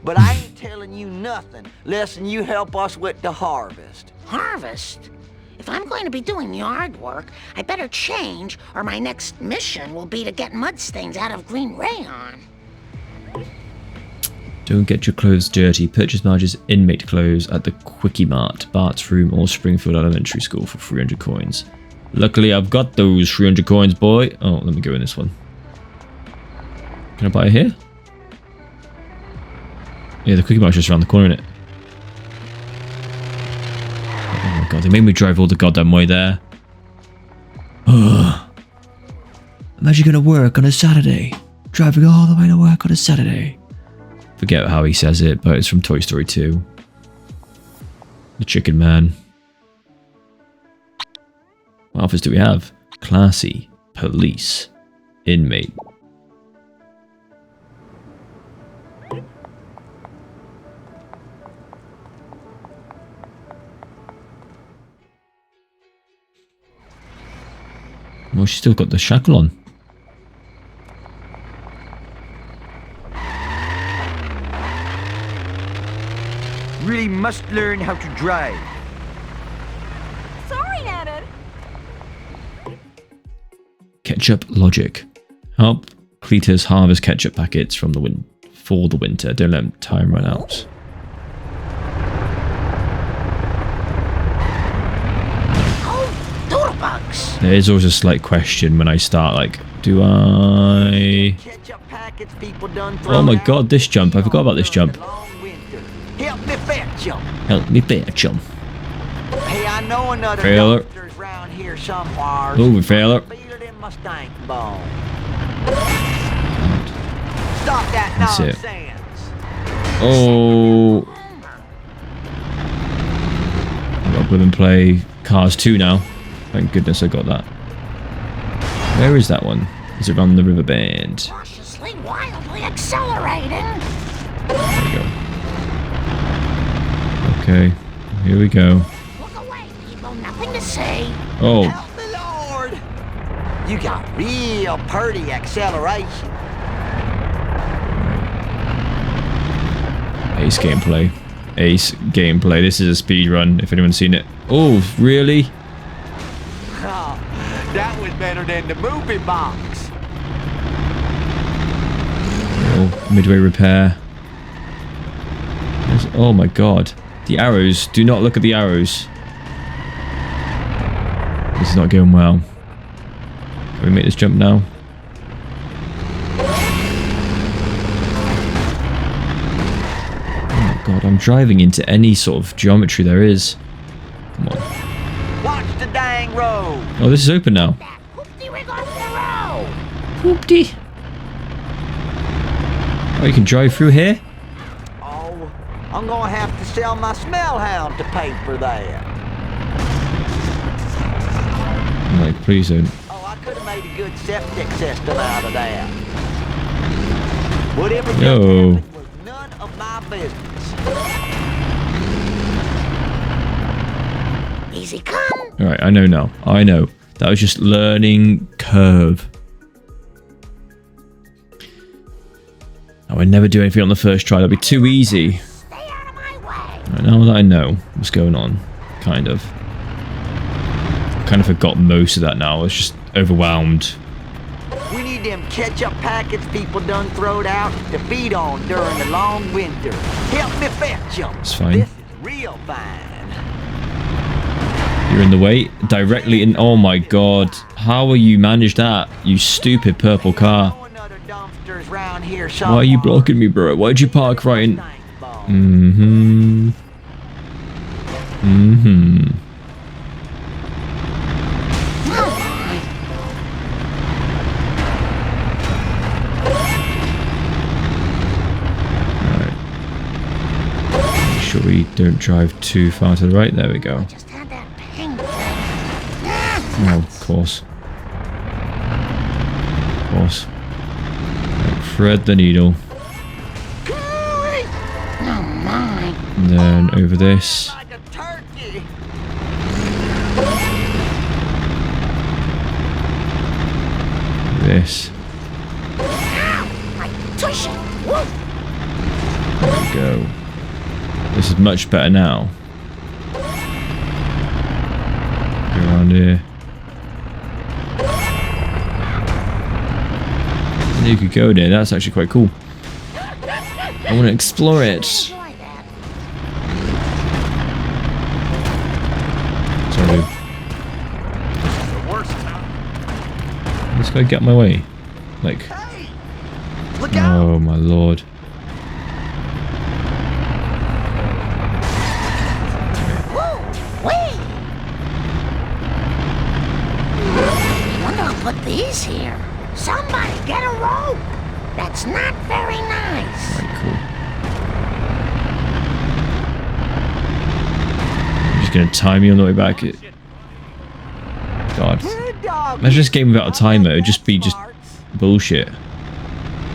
But I ain't telling you nothing less than you help us with the harvest. Harvest? If I'm going to be doing yard work, I better change, or my next mission will be to get mud stains out of green rayon. Don't get your clothes dirty. Purchase Marge's inmate clothes at the Quickie Mart, Bart's Room, or Springfield Elementary School for 300 coins. Luckily, I've got those 300 coins, boy. Oh, let me go in this one. Can I buy it here? Yeah, the Quickie Mart's just around the corner, innit? Oh my god, they made me drive all the goddamn way there. Imagine going to work on a Saturday. Driving all the way to work on a Saturday. Forget how he says it, but it's from Toy Story 2. The Chicken Man. What offers do we have? Classy. Police. Inmate. Well, she's still got the shackle on. Really must learn how to drive. Sorry, Nana. Ketchup Logic. Help Cletus harvest ketchup packets from the for the winter. Don't let time run out. Oh, doodlebugs! There is always a slight question when I start, like, do I... Ketchup packets people done Oh my god, this jump. I forgot about this jump. Help me fetch 'em. Help me fetch 'em. Hey, I know another Failure. dumpster's round here somewhere. Move it, failure. Feel it in my stank bone. Stop that That's it. nonsense. Oh. I've got to blooming play Cars 2 now. Thank goodness I got that. Where is that one? Is it around the river bend? Cautiously, wildly accelerating. There we go. Okay, here we go. Look away, people. Nothing to say. Oh, Help me, Lord! You got real purty acceleration. ace gameplay. Ace gameplay. This is a speed run, if anyone's seen it. Oh, really? Oh, that was better than the movie box. Oh, midway repair. Oh my god. The arrows. Do not look at the arrows. This is not going well. Can we make this jump now? Oh my god, I'm driving into any sort of geometry there is. Come on. Watch the dang road. Oh, this is open now. That hoopty rig off the road. Whoopty. Oh, you can drive through here? Oh, I'm gonna have to sell my smell hound to pay for that. I'm like, please don't. Oh, I could have made a good septic system out of that. Whatever just Yo. happened was none of my business. Easy come. Alright, I know now. I know. That was just learning curve. I would never do anything on the first try. That'd be too easy. Stay out of my way. Right, now that I know what's going on, kind of. I kind of forgot most of that now. I was just overwhelmed. We need them ketchup packets people done throwed out to feed on during the long winter. Help me fetch them. It's fine. This is real fine. You're in the way. Directly in. Oh my god. How will you manage that, you stupid purple car? Why are you blocking me, bro? Why'd you park right in? Mm-hmm. Mm-hmm. Alright. Make sure we don't drive too far to the right. There we go. Just had that ping thing. Oh, of course. Of course. Right, thread the needle. Oh my. And then over this. Like a turkey. This. My tushy. Woo. There we go. This is much better now. Go around here. And you could go there. That's actually quite cool. I want to explore it. Enjoy that. Sorry. This guy get in my way. Like, Hey, look out! oh my lord. Woo. Wee. Wonder who put these here. Somebody get a rope. That's not very nice. Right, cool. I'm just gonna time you on the way back. God. Imagine this game without a timer. It would just be just bullshit.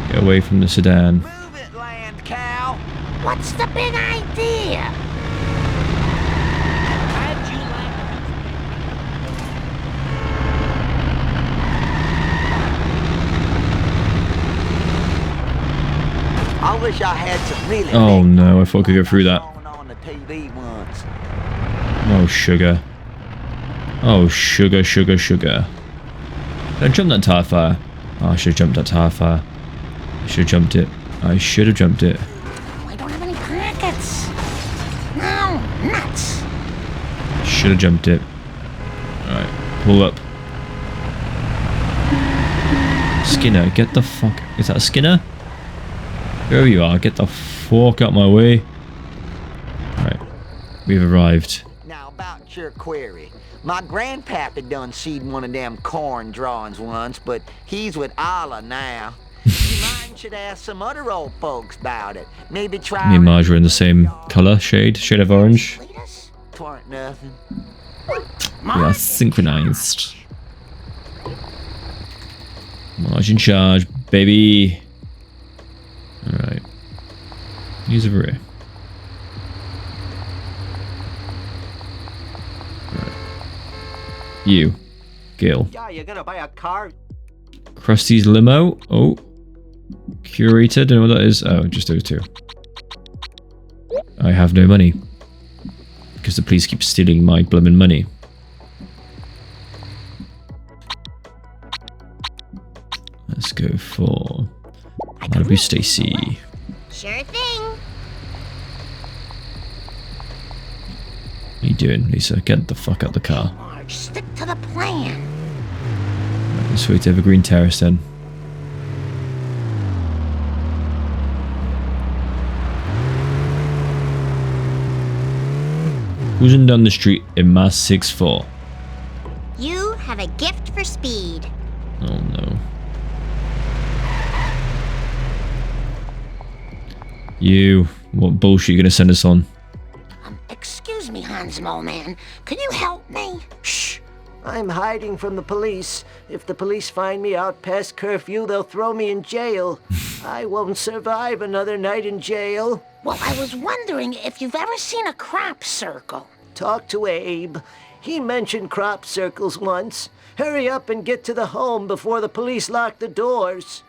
Get away from the sedan. Move it, land cow. What's the big idea? How'd you like I wish I had some really Oh big no, I thought I could go through that. on the TV once. Oh sugar. Oh sugar, sugar, sugar. Did I jump that tire fire? Oh, I should have jumped that tire fire. I should have jumped it. I should have jumped it. Oh, I don't have any packets. No, nuts. Should have jumped it. Alright, pull up. Skinner, get the fuck... Is that a Skinner? There you are, get the fuck out my way. Alright, we've arrived. Now about your query. My grandpappy done seed one of them corn drawings once, but he's with Allah now. You mind should ask some other old folks about it. Maybe try... Me and Marge are in the same colour, shade of orange. Lead us? Twarn't nothing. We are synchronized. Marge in charge, baby. Alright. Use over here. Right. You. Gil. Yeah, you're gonna buy a car? Krusty's limo. Oh. Curator. Don't know what that is. Oh, just those two. I have no money. Because the police keep stealing my bloomin' money. Let's go for Malibu Stacy. Sure thing. What are you doing, Lisa? Get the fuck out of the car. Marge, stick to the plan. Right, let's wait to Evergreen Terrace then. Cruising down the street in my 6'4". You have a gift for speed. Oh no. You, what bullshit are you gonna send us on? Excuse me, Hans Mole Man. Can you help me? Shh! I'm hiding from the police. If the police find me out past curfew, they'll throw me in jail. I won't survive another night in jail. Well, I was wondering if you've ever seen a crop circle. Talk to Abe. He mentioned crop circles once. Hurry up and get to the home before the police lock the doors.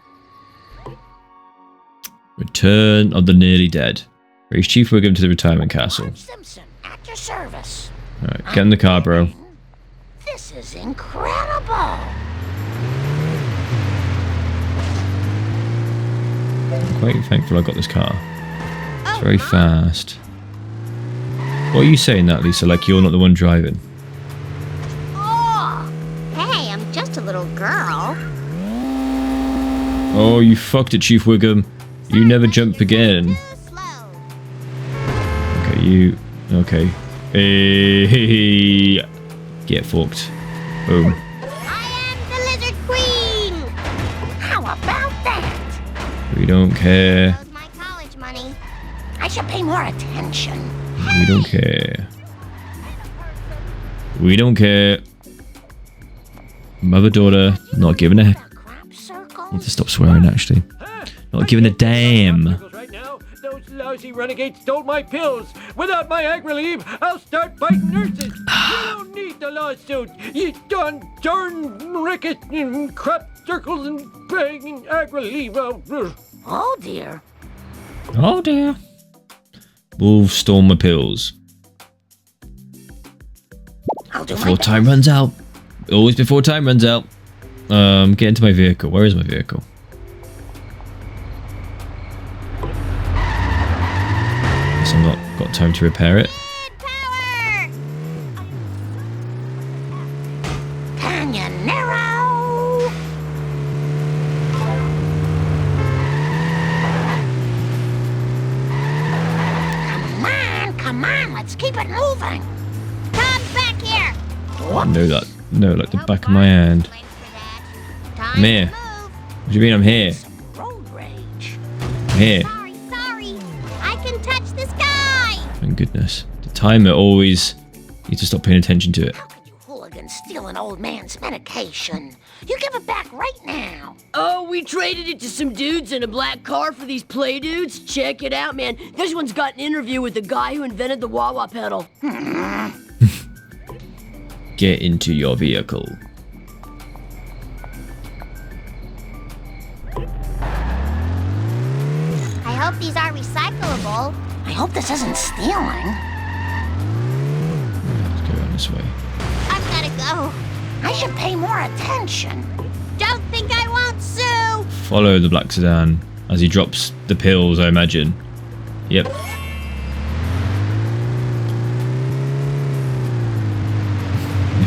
Return of the Nearly Dead. Raise Chief Wiggum to the retirement castle. Marge Simpson, at your service. Alright, get in the car, bro. This is incredible. I'm quite thankful I got this car. It's very fast. What are you saying that, Lisa? Like you're not the one driving? Oh! Hey, I'm just a little girl. Oh, you fucked it, Chief Wiggum. You never jump again. Too slow. Okay, you... Okay. Hey, get fucked. Boom. I am the Lizard Queen! How about that? We don't care. Goes my college money. I should pay more attention. We don't care. We don't care. Mother, daughter, not giving a... Crop circle? Need to stop swearing, actually. Not giving a damn. Right now, those lousy renegades stole my pills. Without my ag relief, I'll start fighting nurses. You don't need the lawsuit. You darn ricket and crop circles and begging ag relief. Oh, dear. Oh, dear. Wolves stole my pills. I'll do Before my time best. runs out. Always before time runs out. Get into my vehicle. Where is my vehicle? Guess I've not got time to repair it. Power! Canyonero! Come on, let's keep it moving. Come back here! I know that. No, like the back of my hand. Blame for that. I'm Time here. to move. What do you mean I'm here? Road rage. I'm here. Sorry. I can touch the sky! Thank goodness. The timer always... You need to stop paying attention to it. How could you hooligans steal an old man's medication? You give it back right now. Oh, we traded it to some dudes in a black car for these play dudes. Check it out, man. This one's got an interview with the guy who invented the wah-wah pedal. Get into your vehicle. I hope these are recyclable. I hope this isn't stealing. Let's go down this way. I've gotta go. I should pay more attention. Don't think I won't sue! Follow the black sedan as he drops the pills, I imagine. Yep.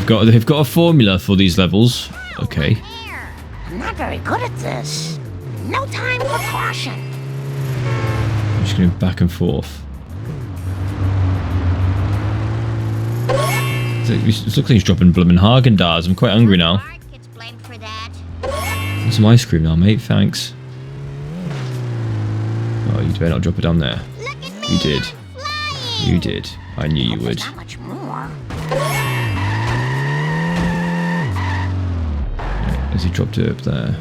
They've got a formula for these levels. Okay. Here. I'm not very good at this. No time for caution. I'm just going back and forth. It looks like he's dropping bloomin' Haagen-Dazs. I'm quite hungry now. Marge gets blamed for that. Want some ice cream now, mate? Thanks. Oh, you better not drop it down there. Look at me! You did. I'm flying! You did. I knew you would. Not much more. As he dropped it up there.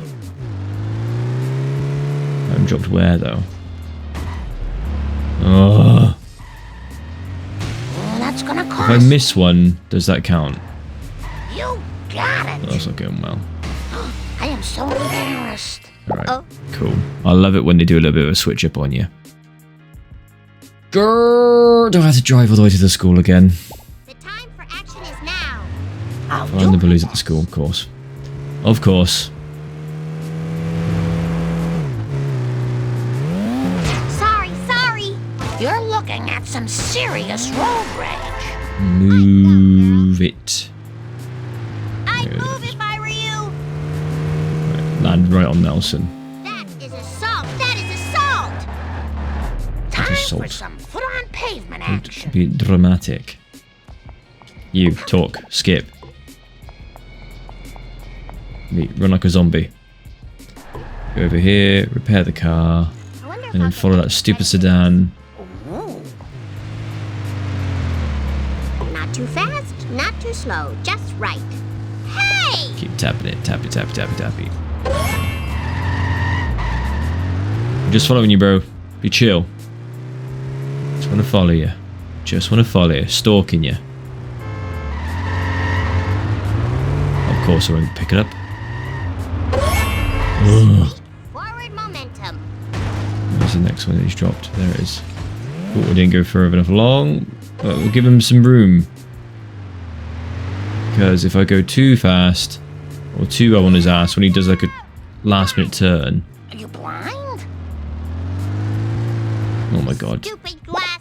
One dropped where, though? Oh. That's gonna If cost. I miss one, does that count? You got it. Oh, that's not going well. I am so embarrassed. Alright, cool. I love it when they do a little bit of a switch up on you. Grrr, do I have to drive all the way to the school again? The time for action is now. Find the bullies at the school, of course. Of course. Sorry. You're looking at some serious road rage. Move it. I'd move if I were you. Right, land right on Nelson. That is assault. That is assault. Time for Assault. some foot-on pavement action. Be dramatic. You, talk, skip. Me, run like a zombie. Go over here, repair the car, and then follow that stupid sedan. Not too fast, not too slow, just right. Hey! Keep tapping it, tappy, tappy, tappy, tappy. I'm just following you, bro. Be chill. Just want to follow you. Just want to follow you. Stalking you. Of course I won't pick it up. Ugh. Forward momentum. Where's the next one that he's dropped? There it is. Oh, we didn't go further enough along. But we'll give him some room. Because if I go too fast, or too on his ass when he does like a last minute turn. Are you blind? Oh my god. Stupid glass.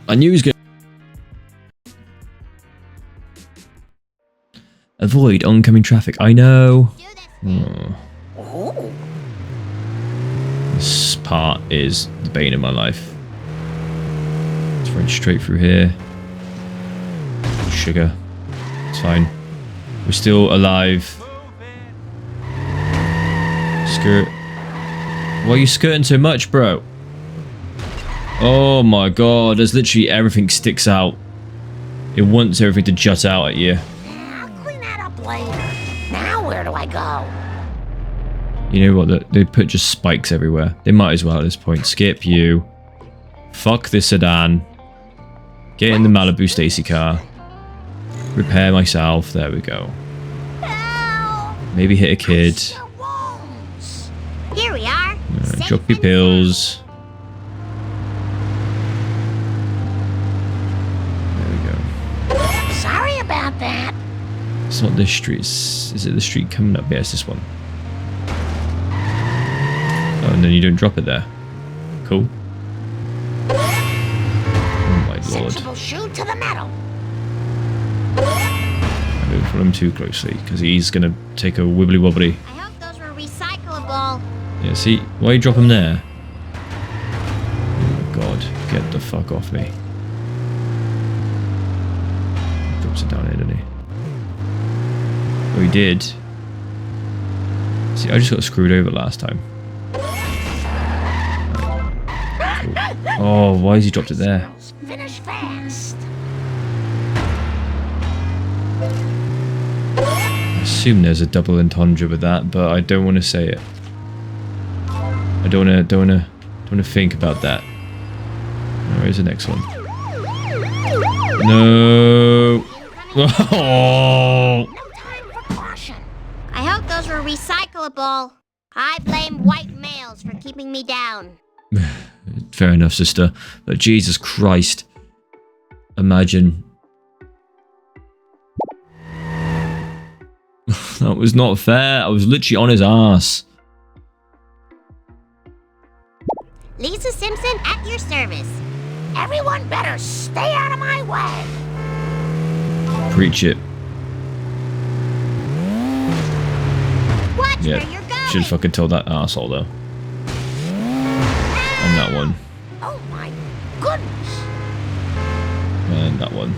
I knew he was going to... Avoid oncoming traffic. I know. Oh. This part is the bane of my life. Let's run straight through here. Sugar. It's fine. We're still alive. Skirt. Why are you skirting so much, bro? Oh my god, there's literally everything sticks out. It wants everything to jut out at you. I'll clean that up later. Now where do I go? You know what? They put just spikes everywhere. They might as well at this point. Skip you. Fuck this sedan. Get in the Malibu Stacy car. Repair myself. There we go. Maybe hit a kid. Here we are. Drop your pills. There we go. Sorry about that. It's not this street. Is it the street coming up? Yeah, it's this one. Oh, and then you don't drop it there. Cool. Oh my lord. Sensible shoe to the metal. I don't follow him too closely, because he's going to take a wibbly wobbly. I hope those were recyclable. Yeah, see? Why you drop him there? Oh my god. Get the fuck off me. Drops it down here, didn't he? Oh, he did. See, I just got screwed over last time. Cool. Oh, why has he dropped it there? Finish fast. I assume there's a double entendre with that, but I don't want to say it. I don't want to think about that. Where's the next one? No. Oh. I hope those were recyclable. I blame white males for keeping me down. Fair enough, sister. But Jesus Christ. Imagine. That was not fair. I was literally on his ass. Lisa Simpson at your service. Everyone better stay out of my way. Preach it. Watch Yeah, where you're going. should have fucking told that asshole though. And that one. Oh my goodness. And that one.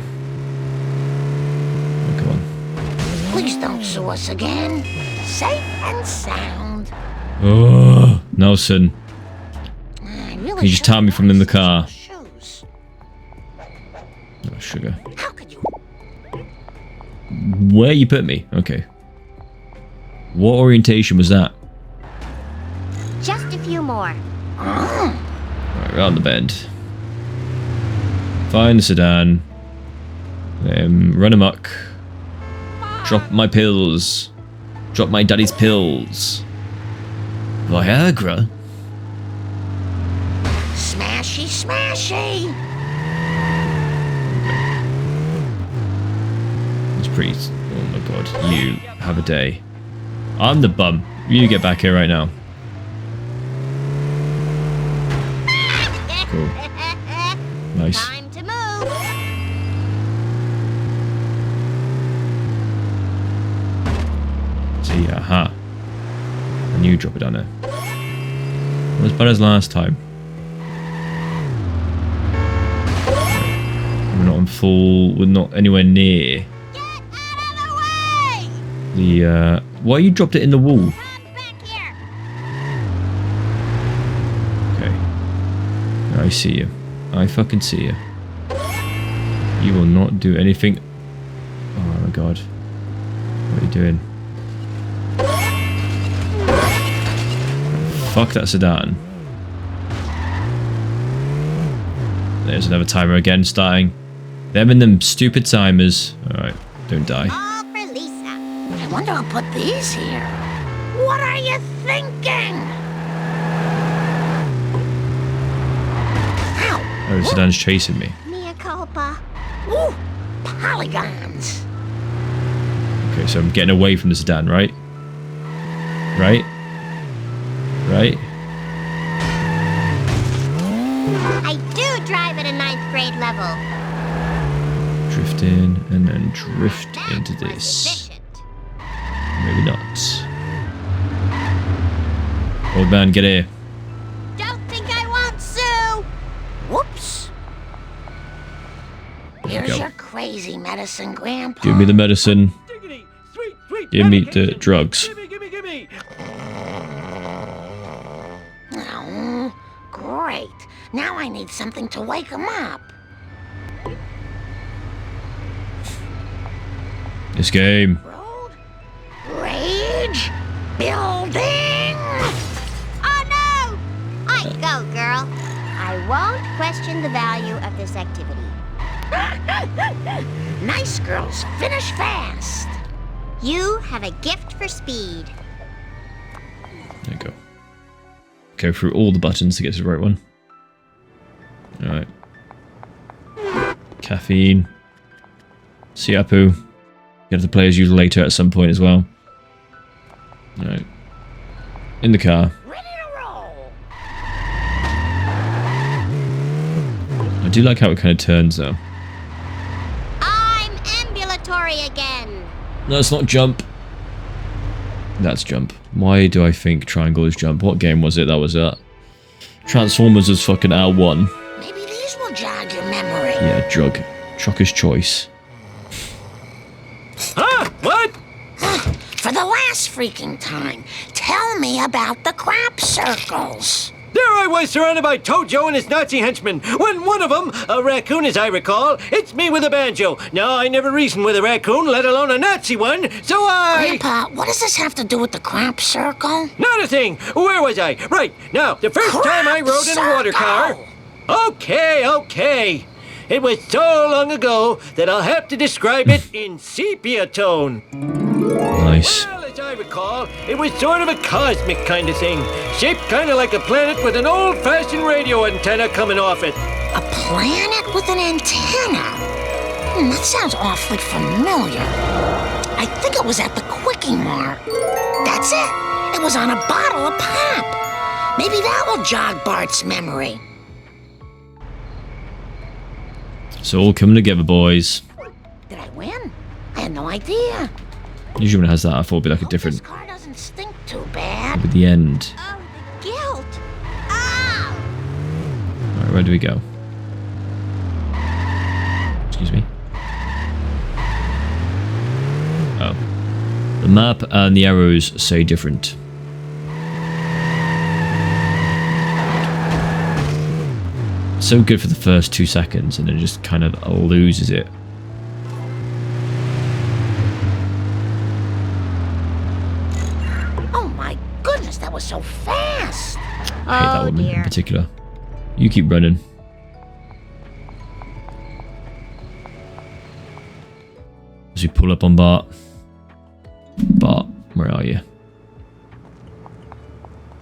Oh, come on. Please don't sue us again. Safe and sound. Oh, Nelson. I really Can you just tell me from in the car? shoes. Oh, sugar. How could you? Where you put me? Okay. What orientation was that? just a few more. Right, round the bend. Find the sedan. Run amok. Drop my pills. Drop my daddy's pills. Viagra? Smashy, smashy. It's pretty... Oh my god. You have a day. I'm the bum. You get back here right now. Cool. Nice. Time to move. See, aha. And you drop it down there. Not as bad as last time. We're not in full... We're not anywhere near... Get out of the way! The, why you dropped it in the wall? Come back here. Okay. I see you. I fucking see you. You will not do anything... Oh my god. What are you doing? Fuck that sedan. There's another timer again starting. Them and them stupid timers. Alright, don't die. All for Lisa. I wonder who put these here. What are you thinking? Ow! Oh, the sedan's chasing me. Mea culpa. Ooh, polygons. Okay, so I'm getting away from the sedan, right? Right? Right? I do drive at a 9th grade level. Drift in and then drift That into was this. efficient. Maybe not. Old man, get here. Don't think I won't sue. Whoops. There we Here's go. your crazy medicine, Grandpa. Give me the medicine. Diggity, sweet, sweet Give me the medication. drugs. Gimme. Oh, great. Now I need something to wake him up. This game. Road? Rage? Building? Oh no! I go, girl. I won't question the value of this activity. Nice girls finish fast. You have a gift for speed. There you go. Go through all the buttons to get to the right one. Alright. Caffeine. Siapu. Get the players use later at some point as well. Alright. In the car. Ready to roll. I do like how it kind of turns though. I'm ambulatory again. No, it's not jump. That's jump. Why do I think triangle is jump? What game was it? That was Transformers was fucking L1. Maybe these will jog your memory. Yeah, drug. Trucker's choice. Huh? What? For the last freaking time, tell me about the crop circles. There I was surrounded by Tojo and his Nazi henchmen, when one of them, a raccoon as I recall, hits me with a banjo. Now, I never reasoned with a raccoon, let alone a Nazi one, so I... Grandpa, what does this have to do with the crop circle? Not a thing! Where was I? Right, now, the first time I rode in a water car... Okay. It was so long ago that I'll have to describe it in sepia tone. Nice. Well, as I recall, it was sort of a cosmic kind of thing, shaped kind of like a planet with an old-fashioned radio antenna coming off it. A planet with an antenna? That sounds awfully familiar. I think it was at the Quickie Mart. That's it. It was on a bottle of pop. Maybe that will jog Bart's memory. It's all coming together, boys. Did I win? I had no idea. Usually when it has that, I thought it'd be like a Hope different... This car doesn't stink too bad. At the end. Oh, the guilt. Ow! Alright, where do we go? Excuse me. Oh. The map and the arrows say different. So good for the first 2 seconds and then it just kind of loses it. Oh my goodness, that was so fast. fast. I hate that Oh woman in dear. particular. You keep running. As we pull up on Bart. Bart, where are you?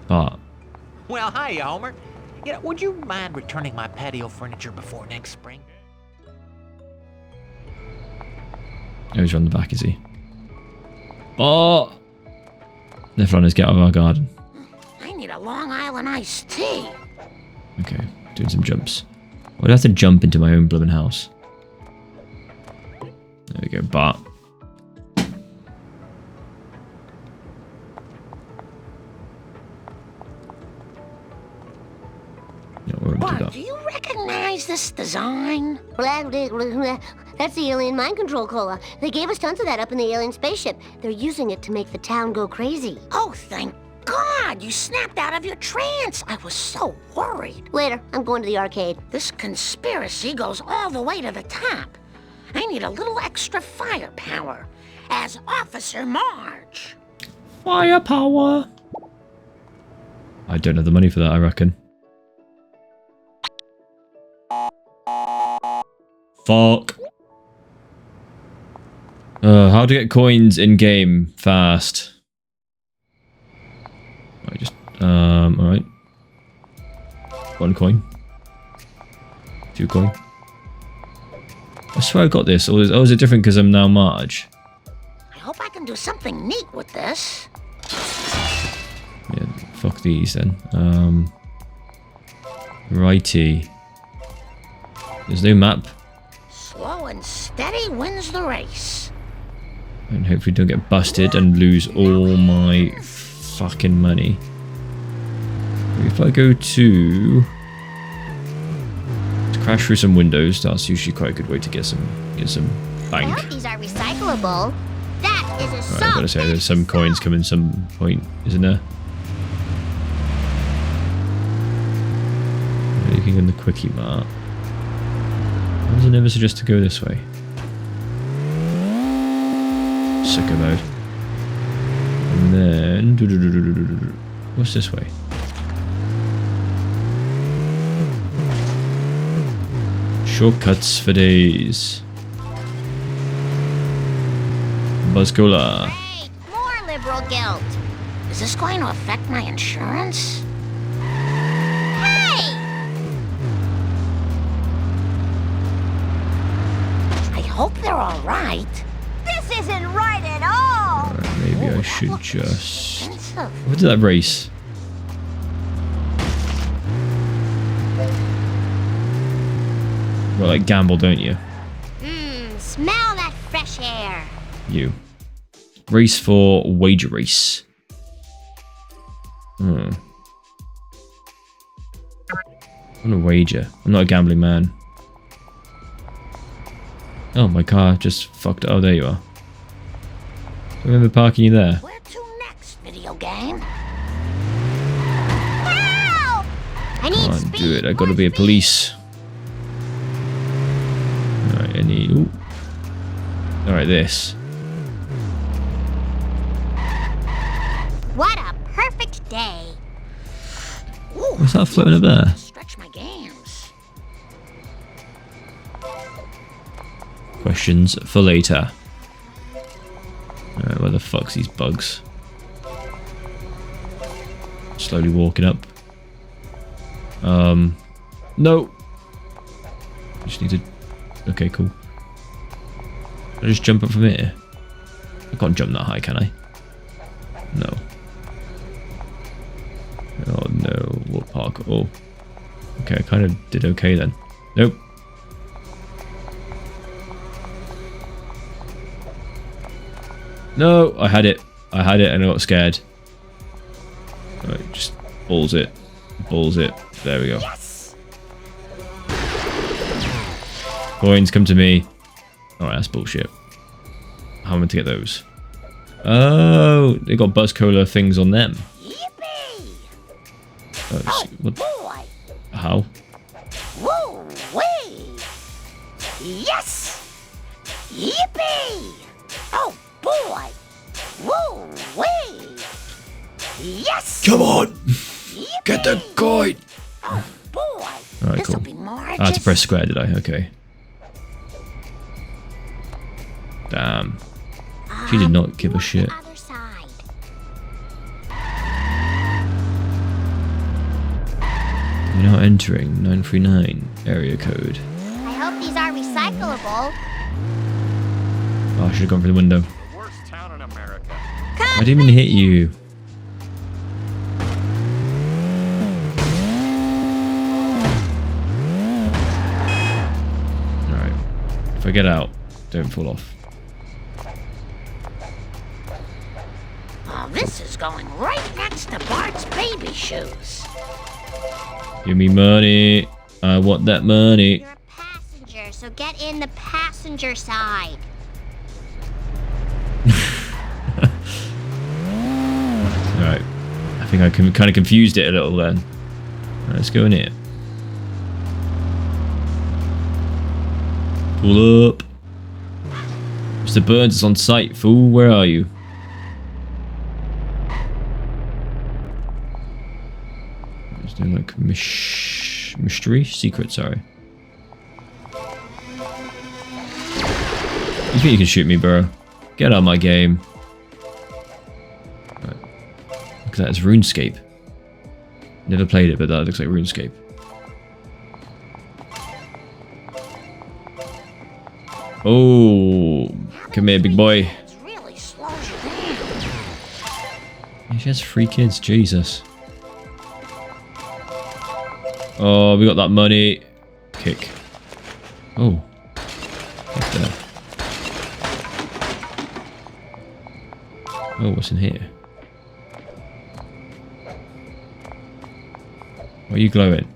Bart. Well, hi, Homer. You know, would you mind returning my patio furniture before next spring? Oh, he's around the back, is he? Bart! Left runners, get out of our garden. I need a Long Island iced tea. Okay, doing some jumps. I'd have to jump into my own blooming house. There we go, Bart. Yeah, we're able to do Bart, that. do you recognize this design? That's the alien mind control cola. They gave us tons of that up in the alien spaceship. They're using it to make the town go crazy. Oh, thank God, you snapped out of your trance. I was so worried. Later, I'm going to the arcade. This conspiracy goes all the way to the top. I need a little extra firepower as Officer Marge. Firepower! I don't have the money for that, I reckon. Fuck. How to get coins in game fast. I just, alright. 1 coin. 2 coin. I swear I got this, or is it different because I'm now Marge? I hope I can do something neat with this. Yeah, fuck these then. Righty. There's no map. Slow and steady wins the race. And hopefully don't get busted and lose all my fucking money. If I go to crash through some windows, that's usually quite a good way to get some I bank. hope these are recyclable. That is a Right, song. I've got to say there's some coins coming some point, isn't there? Looking in the quickie mart. Why does it never suggest to go this way? Sicko mode. And then... What's this way? Shortcuts for days. Buzz Cola. Great, more liberal guilt. Is this going to affect my insurance? Hey! I hope they're all right. This isn't right at all. Alright, maybe I that should looks just... expensive. What did that race? Well, like gamble, don't you? Smell that fresh air. You. Race for wager race. I'm a wager. I'm not a gambling man. Oh, my car just fucked. Oh, there you are. I remember parking you there. Where to next, video game? Help! I need Can't speed. do it. I gotta be a police. Alright, I need. Ooh. Alright, this. What a perfect day. Ooh, What's that floating up there? stretch my games. Questions for later. Alright, where the fuck's these bugs? Slowly walking up. No! Just need to... Okay, cool. Can I just jump up from here? I can't jump that high, can I? No. Oh no, what park? Oh. Okay, I kind of did okay then. Nope. No, I had it. I had it and I got scared. Alright, just balls it. Balls it. There we go. Yes! Coins, come to me. Alright, that's bullshit. How am I meant to get those? Oh, they got Buzz Cola things on them. Yippee! Oh, what? Boy! How? Woo-wee! Yes! Yippee! Oh, boy! Woo-wee! Yes! Come on! Get the coin! Oh boy. Alright, This'll cool. be Marge's. I had to press square, did I? Okay. Damn. She did not give a shit. Other side. You're now entering 939 area code. I hope these are recyclable. Oh, I should have gone for the window. The worst town in America. I didn't even hit you. Alright. If I get out, don't fall off. Oh, this is going right next to Bart's baby shoes. Give me money. I want that money. You're a passenger, so get in the passenger side. Alright. I think I kind of confused it a little then. Right, let's go in here. Pull up. Mr. Burns is on site, fool. Where are you? Is there like mystery? Secret, sorry. You think you can shoot me, bro? Get out of my game. Right. Look at that, it's RuneScape. Never played it, but that looks like RuneScape. Oh, come here, big boy. It really slows you down. Yeah, she has 3 kids, Jesus. Oh, we got that money. Kick. Oh. What's there? Oh, what's in here? Why are you glowing?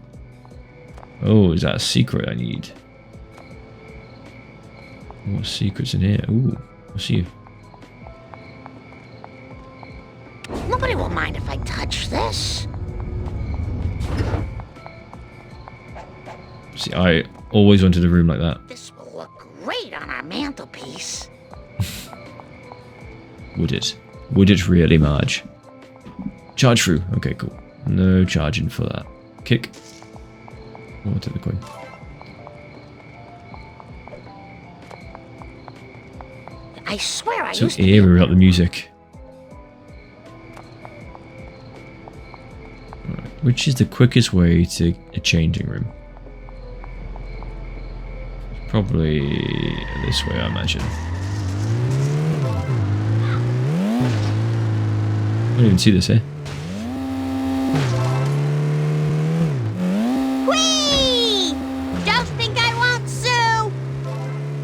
Oh, is that a secret I need? What secret's in here? Ooh, what's you? Nobody will mind if I touch this. See, I always wanted a room like that. This will look great on our mantelpiece. Would it? Would it really, Marge? Charge through. Okay, cool. No charging for that. Kick. Oh, I'll take the coin. I swear I So used to be eerie without the music. Right. Which is the quickest way to a changing room? Probably this way, I imagine. I don't even see this here. Whee! Don't think I won't sue!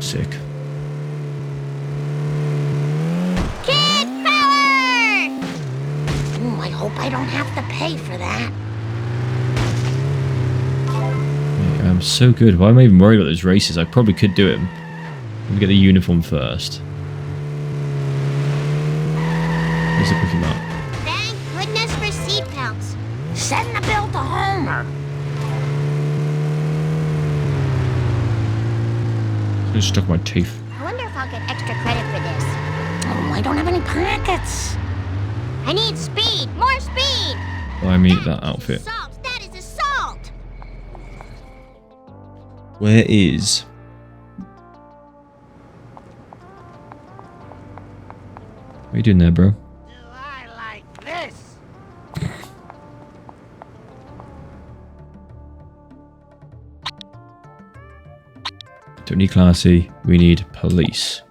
Sick. Kid power! I hope I don't have to pay for that. Yeah, I'm so good. Why am I even worried about those races? I probably could do it. Let me get the uniform first. Where's the quickie mark? Thank goodness for seatbelts. Send the bill to Homer. Just stuck my teeth. I wonder if I'll get extra credit for this. Oh, I don't have any pockets. I need speed! More speed! Buy me that outfit. Assault! That is assault! Where is... What are you doing there, bro? Do I like this? Don't need classy. We need police.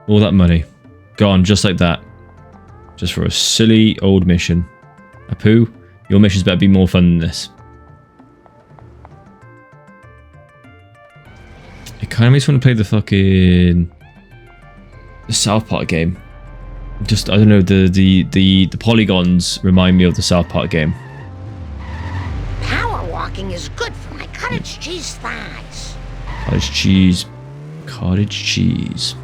All that money. Gone just like that. Just for a silly old mission. Apu, your missions better be more fun than this. It kind of makes me want to play the fucking... the South Park game. Just, I don't know, the polygons remind me of the South Park game. Power walking is good for my cottage cheese thighs. Cottage cheese. Cottage cheese.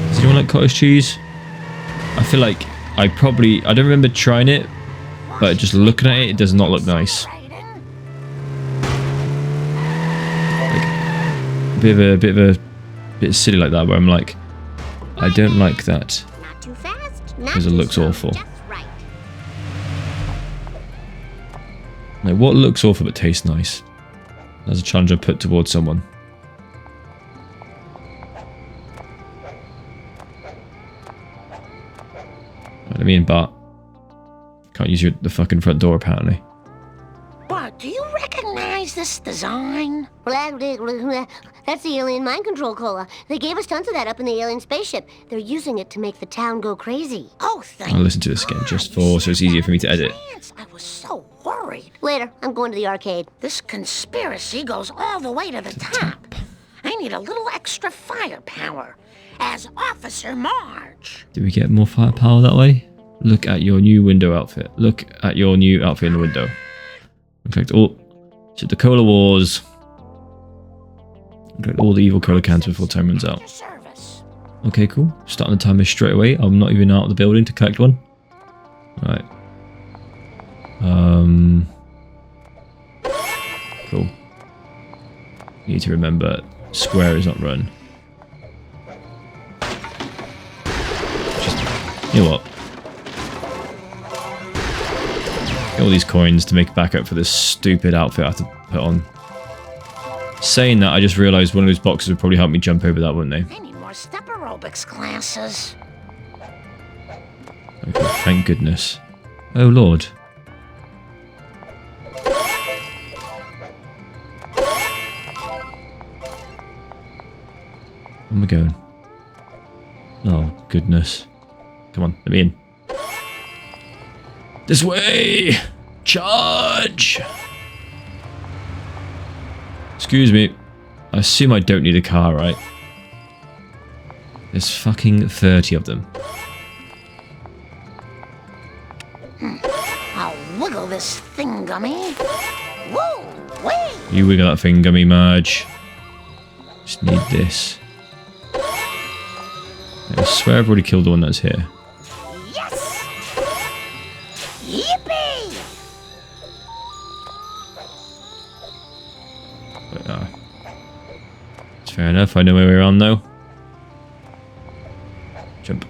Does anyone like cottage cheese? I feel like I don't remember trying it, but just looking at it, it does not look nice. Like, a bit silly like that, where I'm like, I don't like that Not too fast, not because it too looks slow, awful. just right. Like, what looks awful but tastes nice? That's a challenge I put towards someone. Let me in, Bart. Can't use the fucking front door, apparently. Bart, do you recognize this design? That's the alien mind control cola. They gave us tons of that up in the alien spaceship. They're using it to make the town go crazy. Oh, thank I'll listen to this again just so it's easier for me to edit. I was so worried. Later, I'm going to the arcade. This conspiracy goes all the way to the top. I need a little extra firepower. As Officer Marge. Do we get more firepower that way? Look at your new window outfit. Look at your new outfit in the window. In fact, to the cola wars. Collect all the evil cola cans before time runs out. Okay, cool. Starting the timer straight away. I'm not even out of the building to collect one. Alright. Cool. Need to remember, square is not run. You know what? Get all these coins to make back up for this stupid outfit I have to put on. Saying that, I just realised one of those boxes would probably help me jump over that, wouldn't they? I need more step aerobics classes. Okay, thank goodness. Oh lord. Where am I going? Oh goodness. Come on, let me in. This way! Charge! Excuse me. I assume I don't need a car, right? There's fucking 30 of them. I'll wiggle this thing, gummy. Woo! Wee! You wiggle that thing, gummy Marge. Just need this. I swear I've already killed the one that's here. Yes! Yippee! But, it's fair enough. I know where we're on, though. Jump.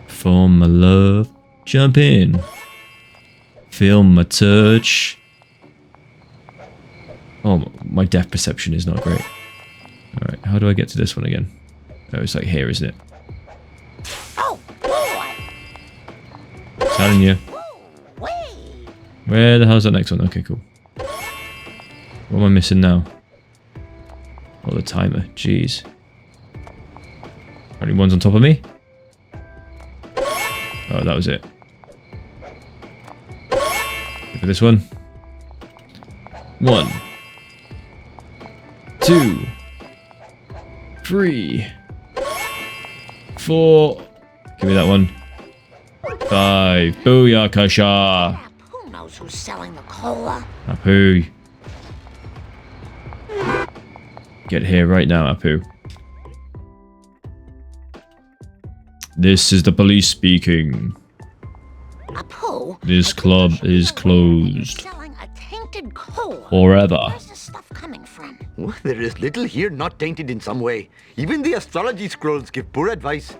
For my love. Jump in. Feel my touch. Oh, my depth perception is not great. Alright, how do I get to this one again? Oh, it's like here, isn't it? Oh, boy! Telling you. Where the hell's that next one? Okay, cool. What am I missing now? Oh, the timer. Jeez. Only one's on top of me? Oh, that was it. Look for this one. 1, 2, 3, 4. Give me that one. 5. Booyakasha. Who knows who's selling the cola? Apu. Get here right now, Apu. This is the police speaking. Apu, This club is closed. selling a tainted cola. Forever. Where's this stuff coming from? Oh, there is little here not tainted in some way. Even the astrology scrolls give poor advice.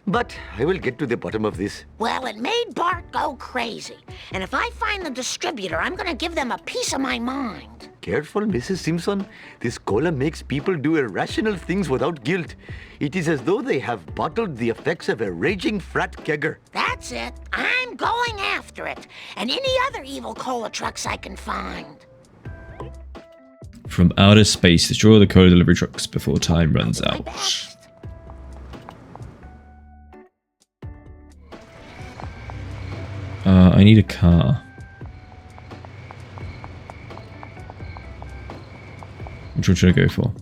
But I will get to the bottom of this. Well, it made Bart go crazy. And if I find the distributor, I'm gonna give them a piece of my mind. Careful, Mrs. Simpson. This cola makes people do irrational things without guilt. It is as though they have bottled the effects of a raging frat kegger. That's it. I'm going after it. And any other evil cola trucks I can find. From outer space, destroy the cola delivery trucks before time runs out. I need a car. Which one should I go for?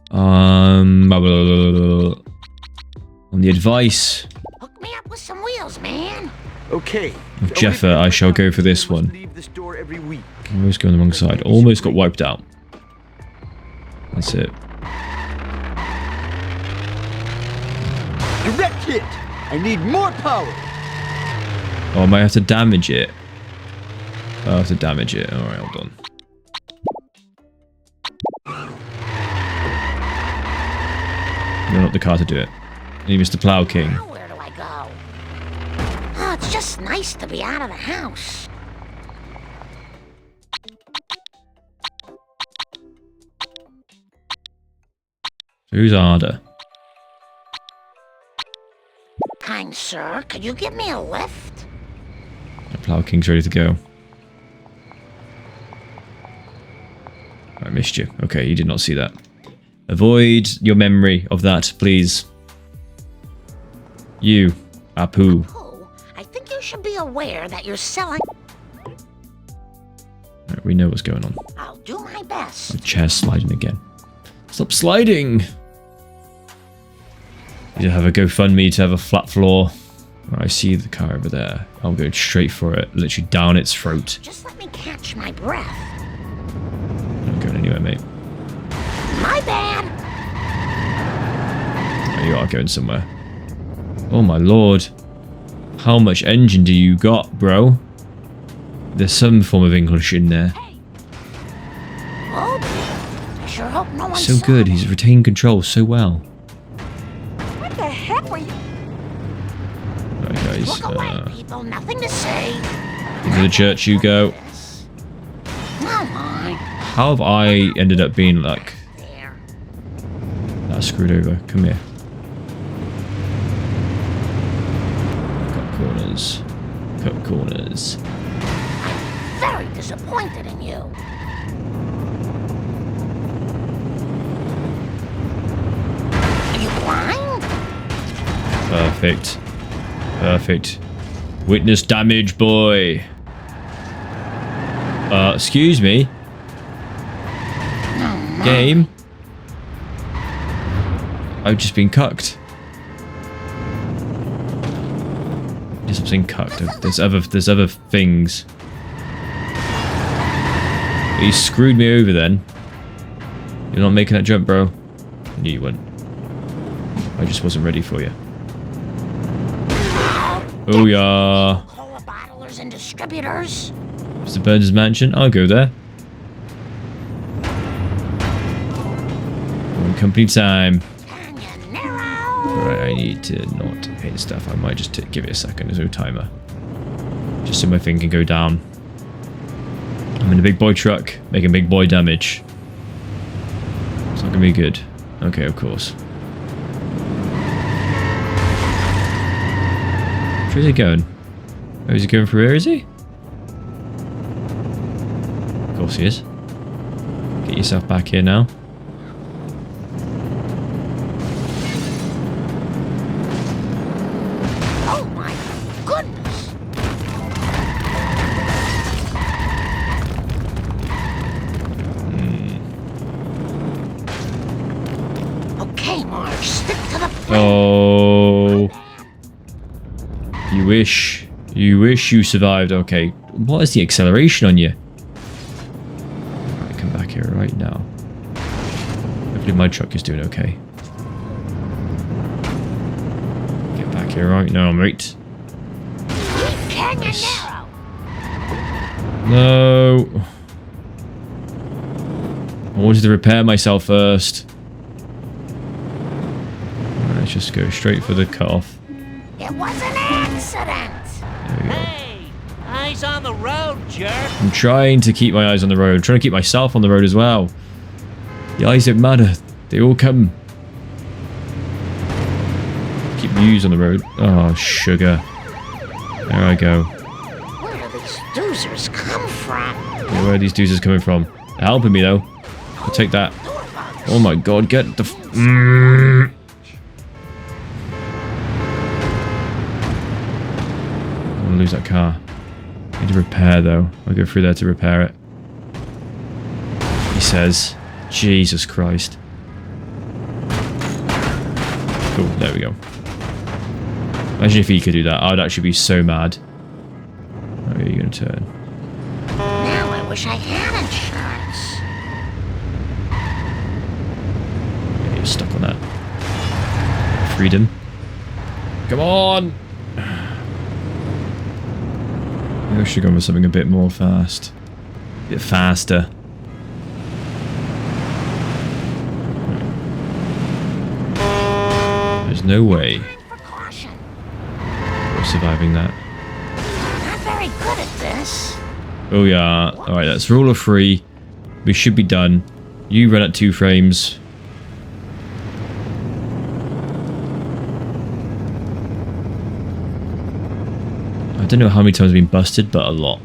Blah, blah, blah, blah. On the advice Hook me up with some wheels, man. Okay. of Jeffer, I shall go for this one. Leave the store every week. Almost go on the wrong side. Almost got wiped out. That's it. Direct hit! I need more power! Oh, I might have to damage it. I have to damage it. Alright, hold on. No, not the car to do it. I need Mr. Plow King. Now where do I go? Oh, it's just nice to be out of the house. Who's harder? Kind sir, could you give me a lift? The Plow King's ready to go. I missed you. Okay, you did not see that. Avoid your memory of that, please. You, Apu. Apu, I think you should be aware that you're selling... Right, we know what's going on. I'll do my best. The chair's sliding again. Stop sliding! You have a GoFundMe to have a flat floor. Right, I see the car over there. I'm going straight for it. Literally down its throat. Just let me catch my breath. Not going anywhere, mate. My bad. Oh, you are going somewhere. Oh my lord. How much engine do you got, bro? There's some form of English in there. Oh, I sure hope no one So good. He's retained control so well. What the heck were you? Right, guys. Look away, people. Nothing to say. Into the church you go. Come on. How have I ended up being like... There. That's screwed over. Come here. Cut corners. Cut corners. I'm very disappointed in you. Are you blind? Perfect. Perfect. Witness damage, boy. Excuse me. Game. I've just been cucked. Yes, I'm saying cucked. There's other things. He screwed me over then. You're not making that jump, bro. I knew you weren't. I just wasn't ready for you. Oh yeah. Cola bottlers and distributors. Mr. Burns' mansion. I'll go there. One company time. Alright, I need to not hit stuff. I might just give it a second. There's no timer. Just so my thing can go down. I'm in a big boy truck, making big boy damage. It's not gonna be good. Okay, of course. Where's he going? Oh, is he going through here, is he? Of course he is. Get yourself back here now. Oh my goodness! Okay, Marge, stick to the plan. Oh. You wish you survived. Okay. What is the acceleration on you? Alright, come back here right now. Hopefully my truck is doing okay. Get back here right now, mate. Nice. No. I wanted to repair myself first. Alright, let's just go straight for the cutoff. It was an accident. There we go. Hey, eyes on the road, jerk. I'm trying to keep my eyes on the road. I'm trying to keep myself on the road as well. The eyes don't matter. They all come. Keep views on the road. Oh, sugar. There I go. Where do these doozers come from? Yeah, where are these doozers coming from? They're helping me, though. I'll take that. Oh my god, get the... I'm gonna lose that car. I need to repair, though. I'll go through there to repair it. He says. Jesus Christ. Oh, there we go. Imagine if he could do that. I'd actually be so mad. Where are you going to turn? Now I wish I had insurance. Yeah, you're stuck on that. Freedom. Come on! Maybe I should go for something a bit more fast. A bit faster. There's no way we're surviving that. Not very good at this. Oh yeah. Alright, that's rule of 3. We should be done. You run at 2 frames. I don't know how many times I've been busted, but a lot.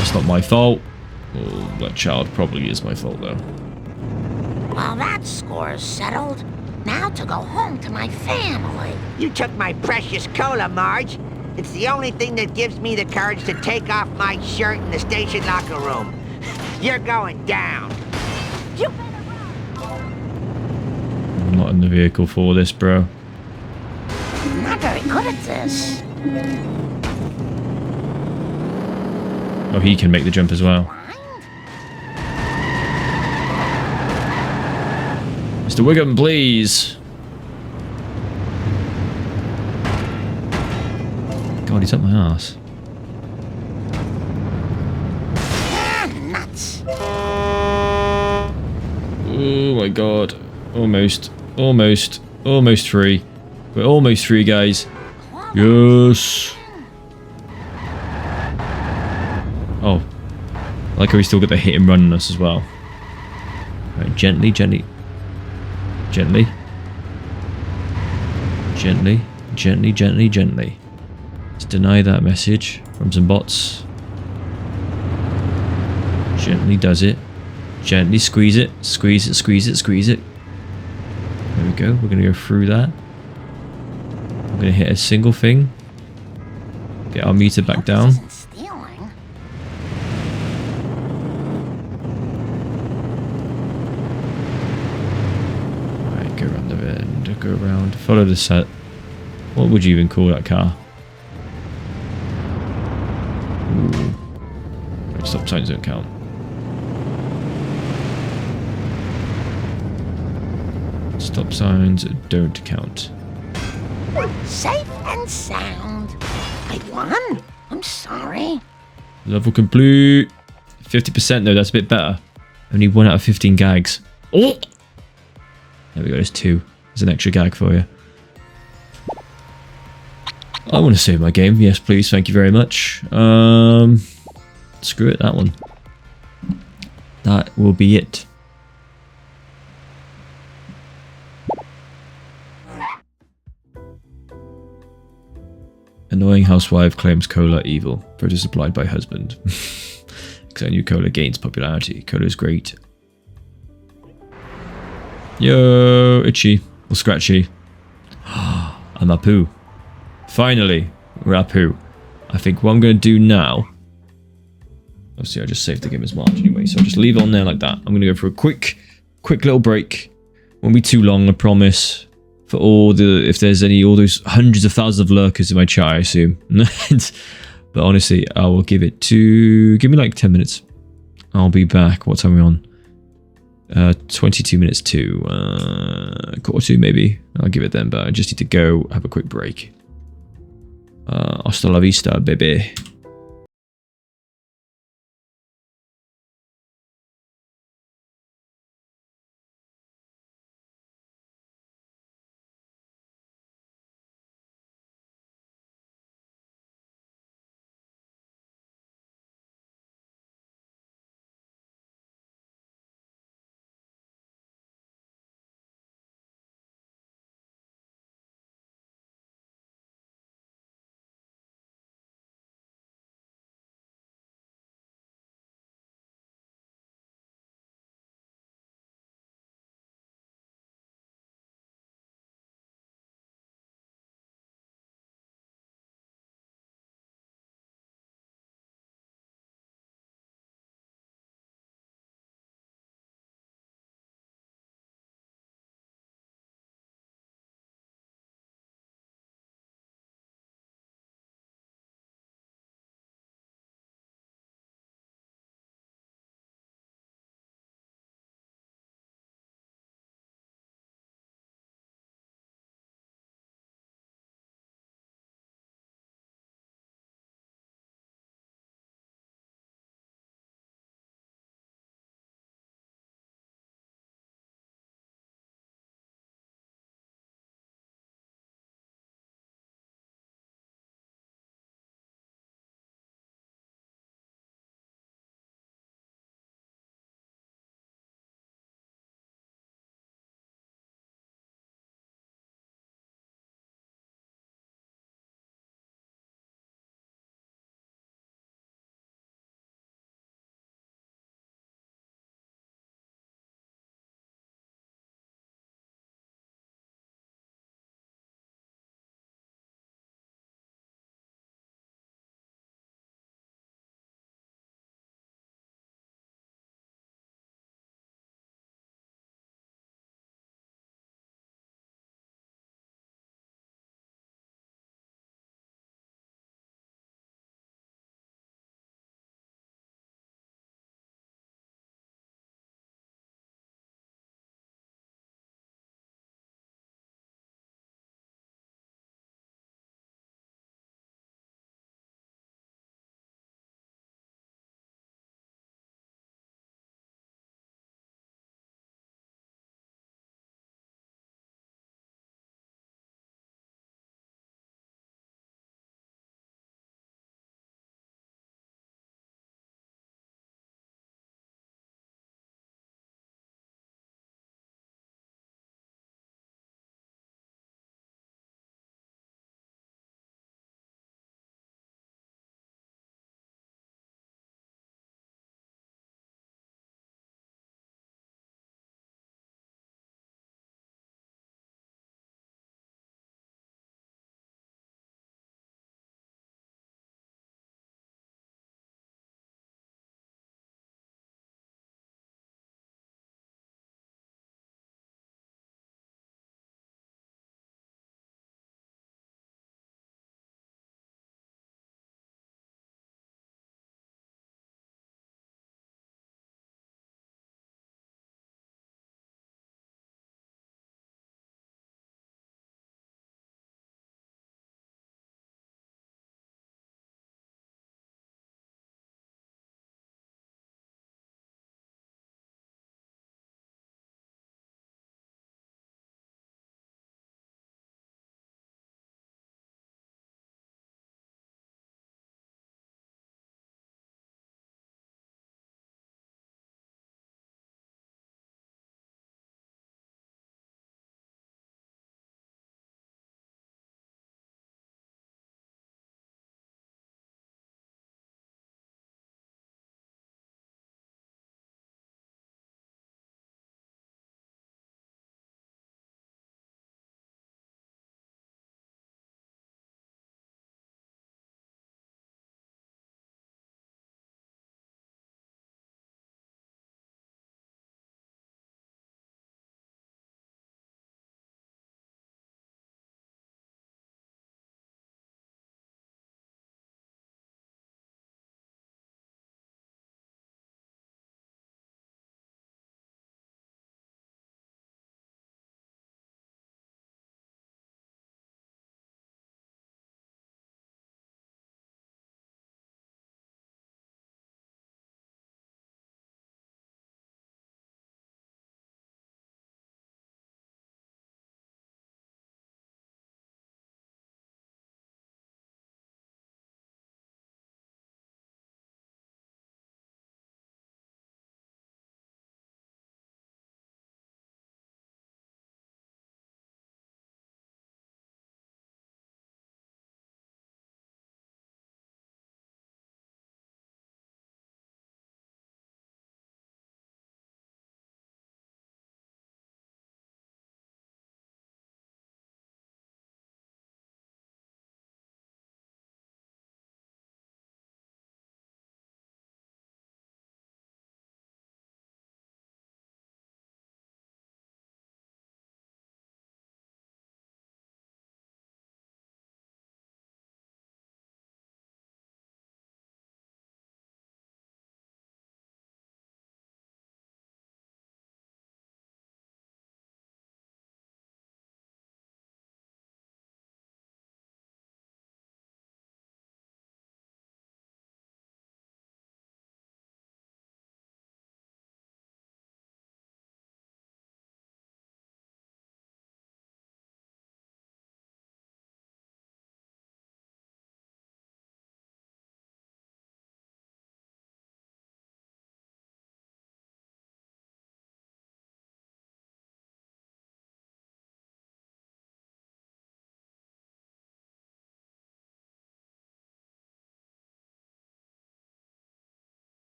It's not my fault. Oh, that child probably is my fault, though. Well, that score's settled. Now to go home to my family. You took my precious cola, Marge. It's the only thing that gives me the courage to take off my shirt in the station locker room. You're going down. You I'm not in the vehicle for this, bro. I'm not very good at this. Oh, he can make the jump as well. Mr. Wiggum, please. God, he's up my ass. Nuts. Oh my god. Almost. Almost. Almost free. We're almost free, guys. Yes. Oh. I like how we still got the hit and run on us as well. Right, gently, gently. Gently. Gently. Gently, gently, gently. Let's deny that message from some bots. Gently does it. Gently squeeze it. Squeeze it, squeeze it, squeeze it. There we go. We're going to go through that. I'm going to hit a single thing. Get our meter back down. Right, go around the bend. Go around. Follow the set. What would you even call that car? Ooh. Right, stop signs don't count. Stop signs don't count. Safe and sound. I won. I'm sorry. Level complete. 50% though, that's a bit better. Only 1 out of 15 gags. Oh! There we go, there's 2. There's an extra gag for you. I want to save my game. Yes, please. Thank you very much. Screw it, that one. That will be it. Annoying housewife claims cola evil. Photo supplied by husband. Because I knew cola gains popularity. Cola is great. Yo, itchy. Or scratchy. I'm a poo. Finally, we're a poo. I think what I'm going to do now... Obviously, I just saved the game as Marge anyway, so I'll just leave it on there like that. I'm going to go for a quick little break. Won't be too long, I promise. For all the, if there's all those hundreds of thousands of lurkers in my chat, I assume. But honestly, I will give me like 10 minutes. I'll be back. What time are we on? 22 minutes to quarter to maybe. I'll give it then, but I just need to go have a quick break. Hasta la vista, baby.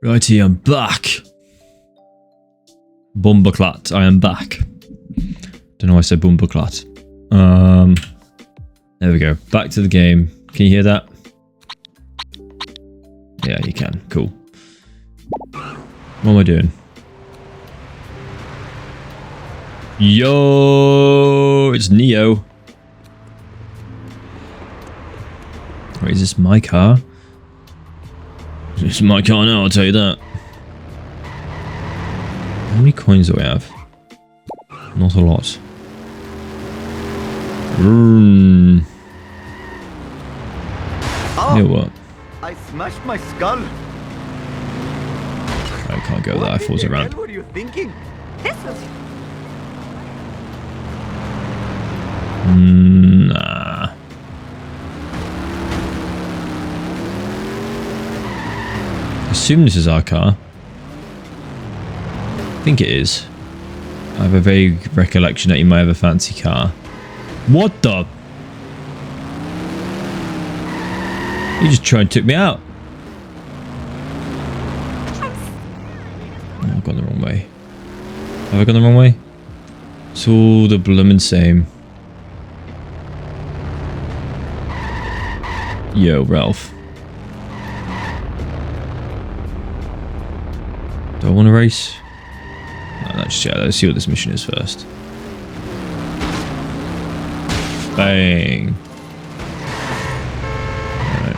Righty, I'm back. Bumbleclat, I am back. Don't know why I said Bumbleclat. There we go. Back to the game. Can you hear that? Yeah, you can. Cool. What am I doing? Yo, it's Neo. Wait, is this my car? It's my car now, I'll tell you that. How many coins do I have? Not a lot. You know what? I smashed my skull. I can't go there. I thought it was around. What were you thinking? This is Nah. Assume this is our car. I think it is. I have a vague recollection that you might have a fancy car. What the? You just tried and took me out. Oh, I've gone the wrong way. Have I gone the wrong way? It's all the bloomin' same. Yo, Ralph. Do I want to race? No, let's see what this mission is first. Bang. Alright.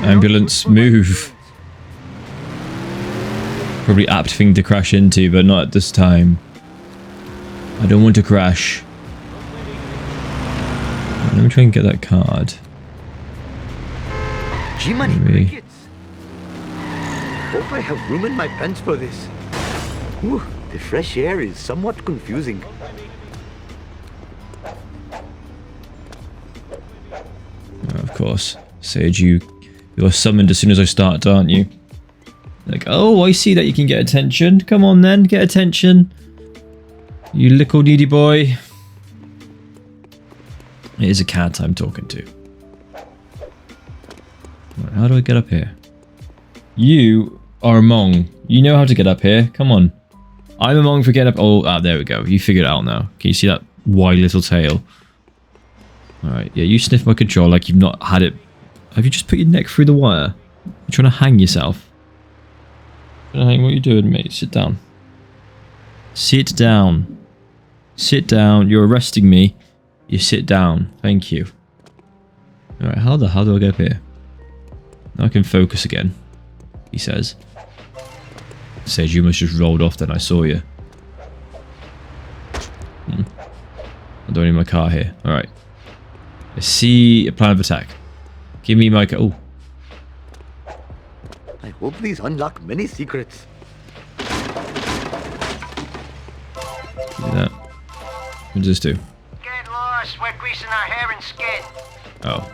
Ambulance, move. Probably apt thing to crash into, but not at this time. I don't want to crash. Let me try and get that card. G-Money crickets. Hope I have room in my pants for this. Ooh, the fresh air is somewhat confusing. Oh, of course. Sage, you're summoned as soon as I start, aren't you? Like, oh, I see that you can get attention. Come on then, get attention. You little needy boy. It is a cat I'm talking to. Right, how do I get up here? You are a Mong. You know how to get up here. Come on. I'm a Mong for getting up. Oh, there we go. You figured it out now. Can you see that wide little tail? Alright, yeah, you sniff my control like you've not had it. Have you just put your neck through the wire? You're trying to hang yourself. What are you doing, mate? Sit down. Sit down. Sit down. You're arresting me. You sit down. Thank you. Alright, how do I get up here? Now I can focus again, he says. Sage, you must just rolled off then, I saw you. I don't need my car here. Alright. I see a plan of attack. Give me my car. Oh. I hope these unlock many secrets. Do that. What does this do? Get lost, we're greasing our hair and skin. Oh.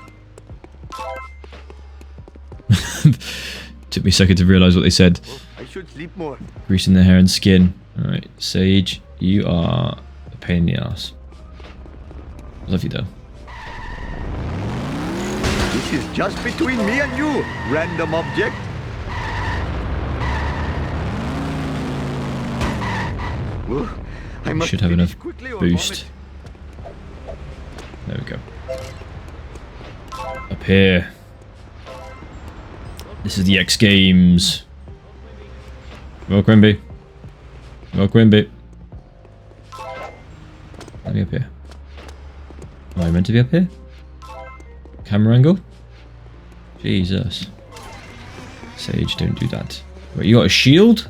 Took me a second to realise what they said. I should sleep more. Greasing their hair and skin. Alright, Sage, you are a pain in the ass. Love you though. This is just between me and you, random object. Ooh, I must should have enough quickly or boost. There we go. Up here. This is the X Games. Well, Quimby. Well, Quimby. Let me up here. Am I meant to be up here? Camera angle? Jesus. Sage, don't do that. Wait, you got a shield?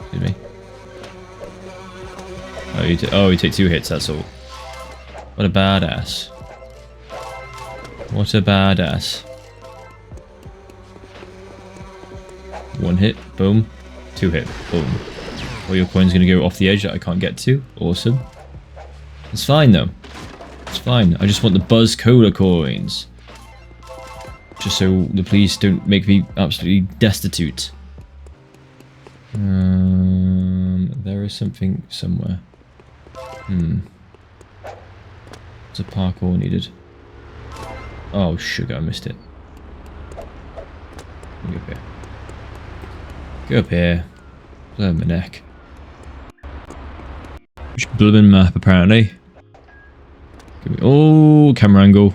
Excuse me. Oh, you take 2 hits, that's all. What a badass. What a badass. 1 hit, boom. 2 hit, boom. All your coins gonna go off the edge that I can't get to. Awesome. It's fine though. It's fine. I just want the Buzz Cola coins. Just so the police don't make me absolutely destitute. There is something somewhere. It's a parkour needed. Oh, sugar, I missed it. Go up here. Go up here. Blow my neck. Which blooming map, apparently. Oh, camera angle.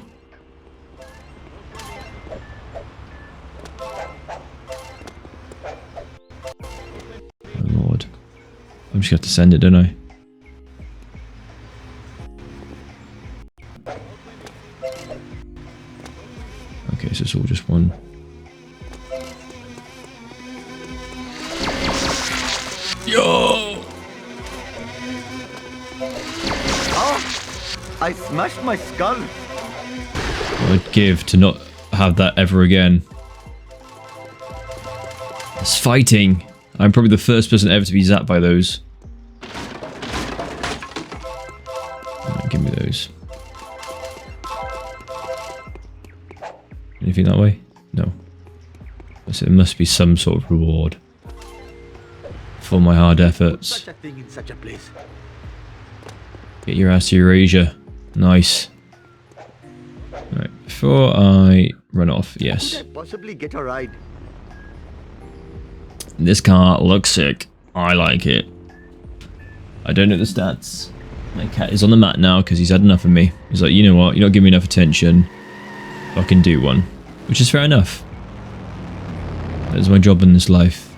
Oh lord. I'm just gonna have to send it, don't I? Okay, so it's all just one. Yo! Oh, I smashed my skull. I would give to not have that ever again. It's fighting. I'm probably the first person ever to be zapped by those. Right, give me those. Anything that way? No. So there must be some sort of reward for my hard efforts. Such a thing in such a place. Get your ass to Eurasia. Nice. Right, before I run off, yes. Could I possibly get a ride? This car looks sick. I like it. I don't know the stats. My cat is on the mat now because he's had enough of me. He's like, you know what? You're not giving me enough attention. I can do one. Which is fair enough. That's my job in this life.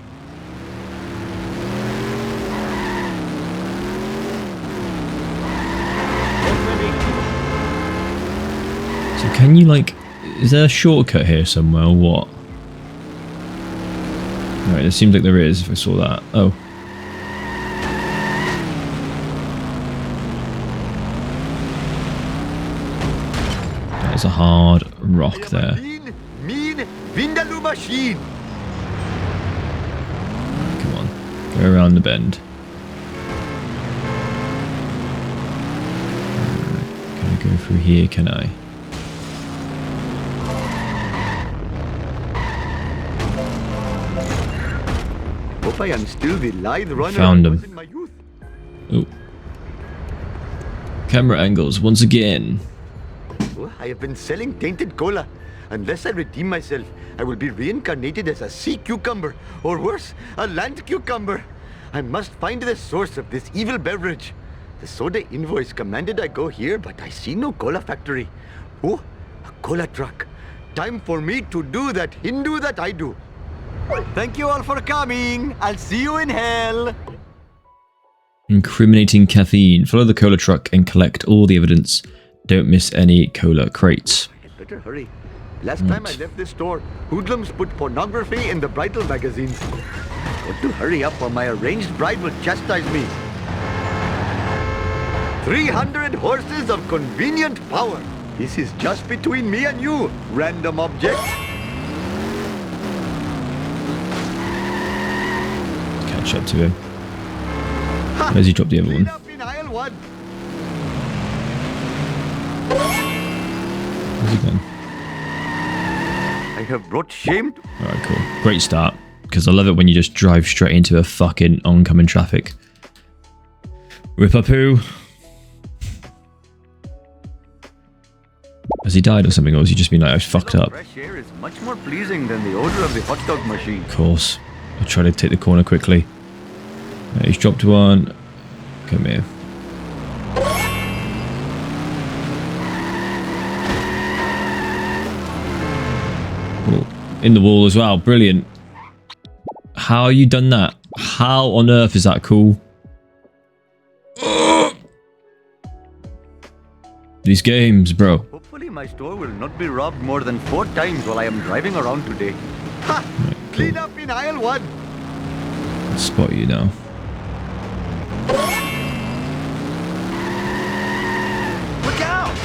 So can you like... Is there a shortcut here somewhere or what? Right, it seems like there is if I saw that. Oh. There's a hard rock there. Mean Vindaloo machine. Come on. Go around the bend. Can I go through here, can I? Hope I am still the lithe runner. Found him. In my youth. Oh. Camera angles once again. Oh, I have been selling tainted cola. Unless I redeem myself, I will be reincarnated as a sea cucumber, or worse, a land cucumber. I must find the source of this evil beverage. The soda invoice commanded I go here, but I see no cola factory. Oh, a cola truck. Time for me to do that Hindu that I do. Thank you all for coming. I'll see you in hell. Incriminating Caffeine. Follow the cola truck and collect all the evidence. Don't miss any cola crates. I'd better hurry. Last time I left this store, hoodlums put pornography in the bridal magazines. Got to hurry up or my arranged bride will chastise me. 300 horses of convenient power. This is just between me and you, random object. Catch up to him. Where's he dropped the other one? In aisle 1. Where's he gone? I have brought shame. Alright, cool. Great start. Because I love it when you just drive straight into a fucking oncoming traffic. Rip-a-poo. Has he died or something, or has he just been like, I was fucked up? Fresh air is much more pleasing than the odor of the hot dog machine. Of course. I'll try to take the corner quickly. He's dropped one. Come here. Oh, in the wall as well. Brilliant. How you done that? How on earth is that cool? These games, bro. Hopefully my store will not be robbed more than 4 times while I am driving around today. Ha! Right, cool. Clean up in aisle 1. I'll spot you now. Look out!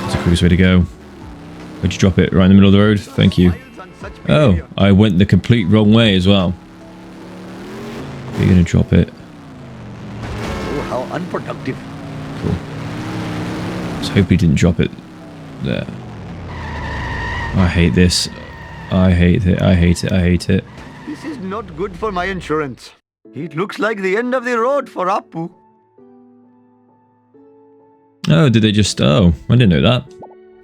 That's the quickest way to go. Where'd you drop it? Right in the middle of the road? Thank you. Oh, I went the complete wrong way as well. You're gonna drop it. Oh, how unproductive. Cool. Let's hope he didn't drop it there. I hate this. I hate it. I hate it. I hate it. This is not good for my insurance. It looks like the end of the road for Apu. Oh, did they just... Oh, I didn't know that.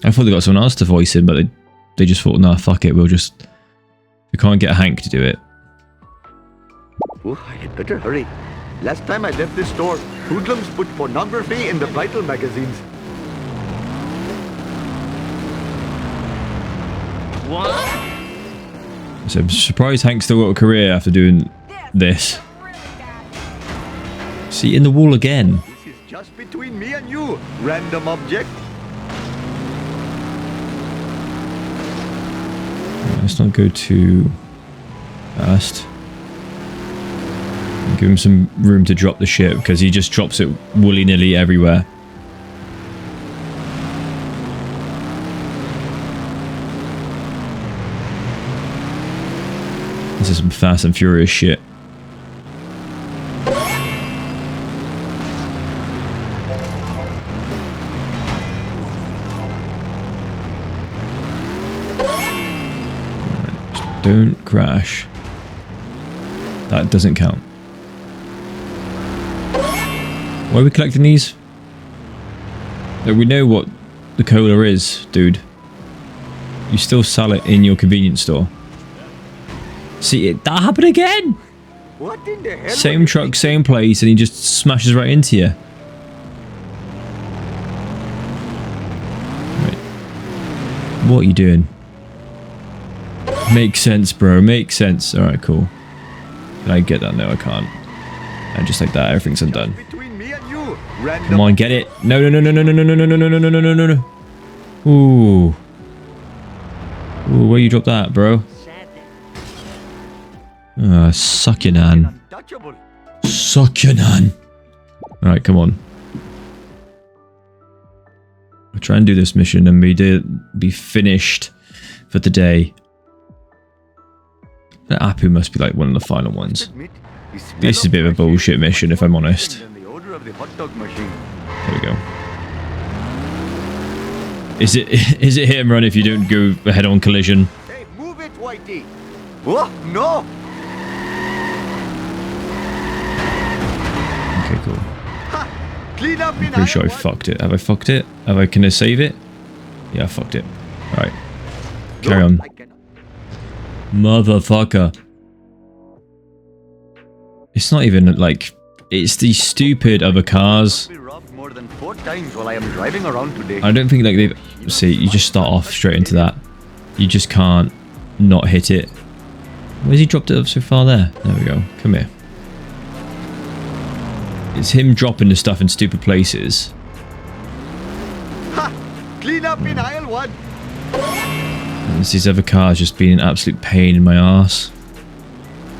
I thought they got someone else to voice him, but they just thought, nah, fuck it, we'll just We can't get Hank to do it. Oh, I had better hurry. Last time I left this store, hoodlums put pornography in the vital magazines. So I'm surprised Hank still got a career after doing this. See, in the wall again. This is just between me and you, random object. Let's not go too fast. Give him some room to drop the shit, because he just drops it willy-nilly everywhere. This is some Fast and Furious shit. Right, don't crash. That doesn't count. Why are we collecting these? Like, we know what the cola is, dude. You still sell it in your convenience store. See, that happened again! What in the hell? Same truck, same place, and he just smashes right into you. Right. What are you doing? Makes sense, bro. Makes sense. Alright, cool. Can I get that? No, I can't. And just like that, everything's undone. Come on, get it. No, no, no, no, no, no, no, no, no, no, no, no, no, no, no. Ooh. Ooh, where you drop that, bro? Suck your nan. Suck your nan. Alright, come on. I'll try and do this mission and be finished for the day. The Apu must be like one of the final ones. This is a bit of a bullshit mission, if I'm honest. There we go. Is it hit and run if you don't go head-on collision? Hey, move it, Whitey! Oh, no! Okay, cool. Ha! Clean up in Pretty sure I fucked it. Have I fucked it? Can I save it? Yeah, I fucked it. Alright. Carry on. Motherfucker. It's not even like... It's these stupid other cars. More than 4 times while I am driving around today. I don't think like they've... See, you just start off straight into that. You just can't not hit it. Where's he dropped it up so far there? There we go. Come here. It's him dropping the stuff in stupid places. Ha! Clean up in aisle 1. And there's these other cars just being an absolute pain in my arse.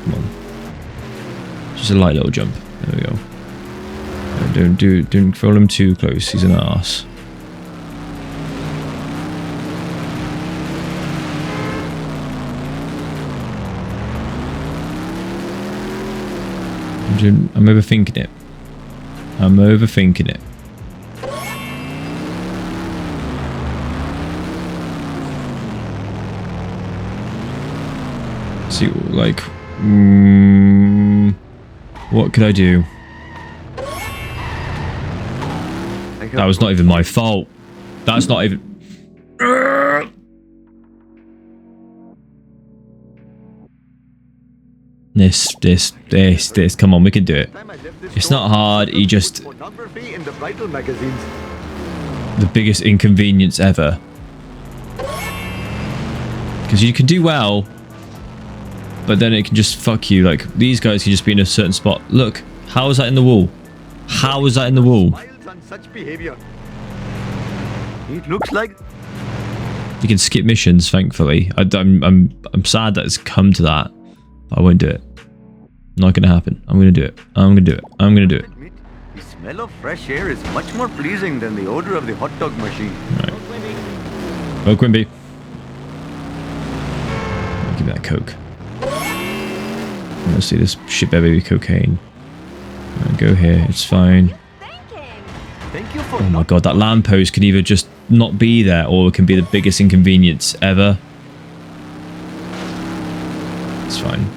Come on. Just a light little jump. There we go. Don't follow him too close. He's an arse. I'm overthinking it. I'm overthinking it. See, like, what could I do? That was not even my fault. That's not even... This. Come on, we can do it. It's not hard, he just... The biggest inconvenience ever. Because you can do well, but then it can just fuck you. Like, these guys can just be in a certain spot. Look, how is that in the wall? How is that in the wall? Such behavior. It looks like you can skip missions, thankfully. I'm sad that it's come to that. But I won't do it. Not gonna happen. I'm gonna do it. I'm gonna do it. I'm gonna do it. The smell of fresh air is much more pleasing than the odor of the hot dog machine. Right. Oh, Quimby. Give me that coke. Let's see this shit baby cocaine. Right, go here. It's fine. Oh my god, that lamppost can either just not be there or it can be the biggest inconvenience ever. It's fine.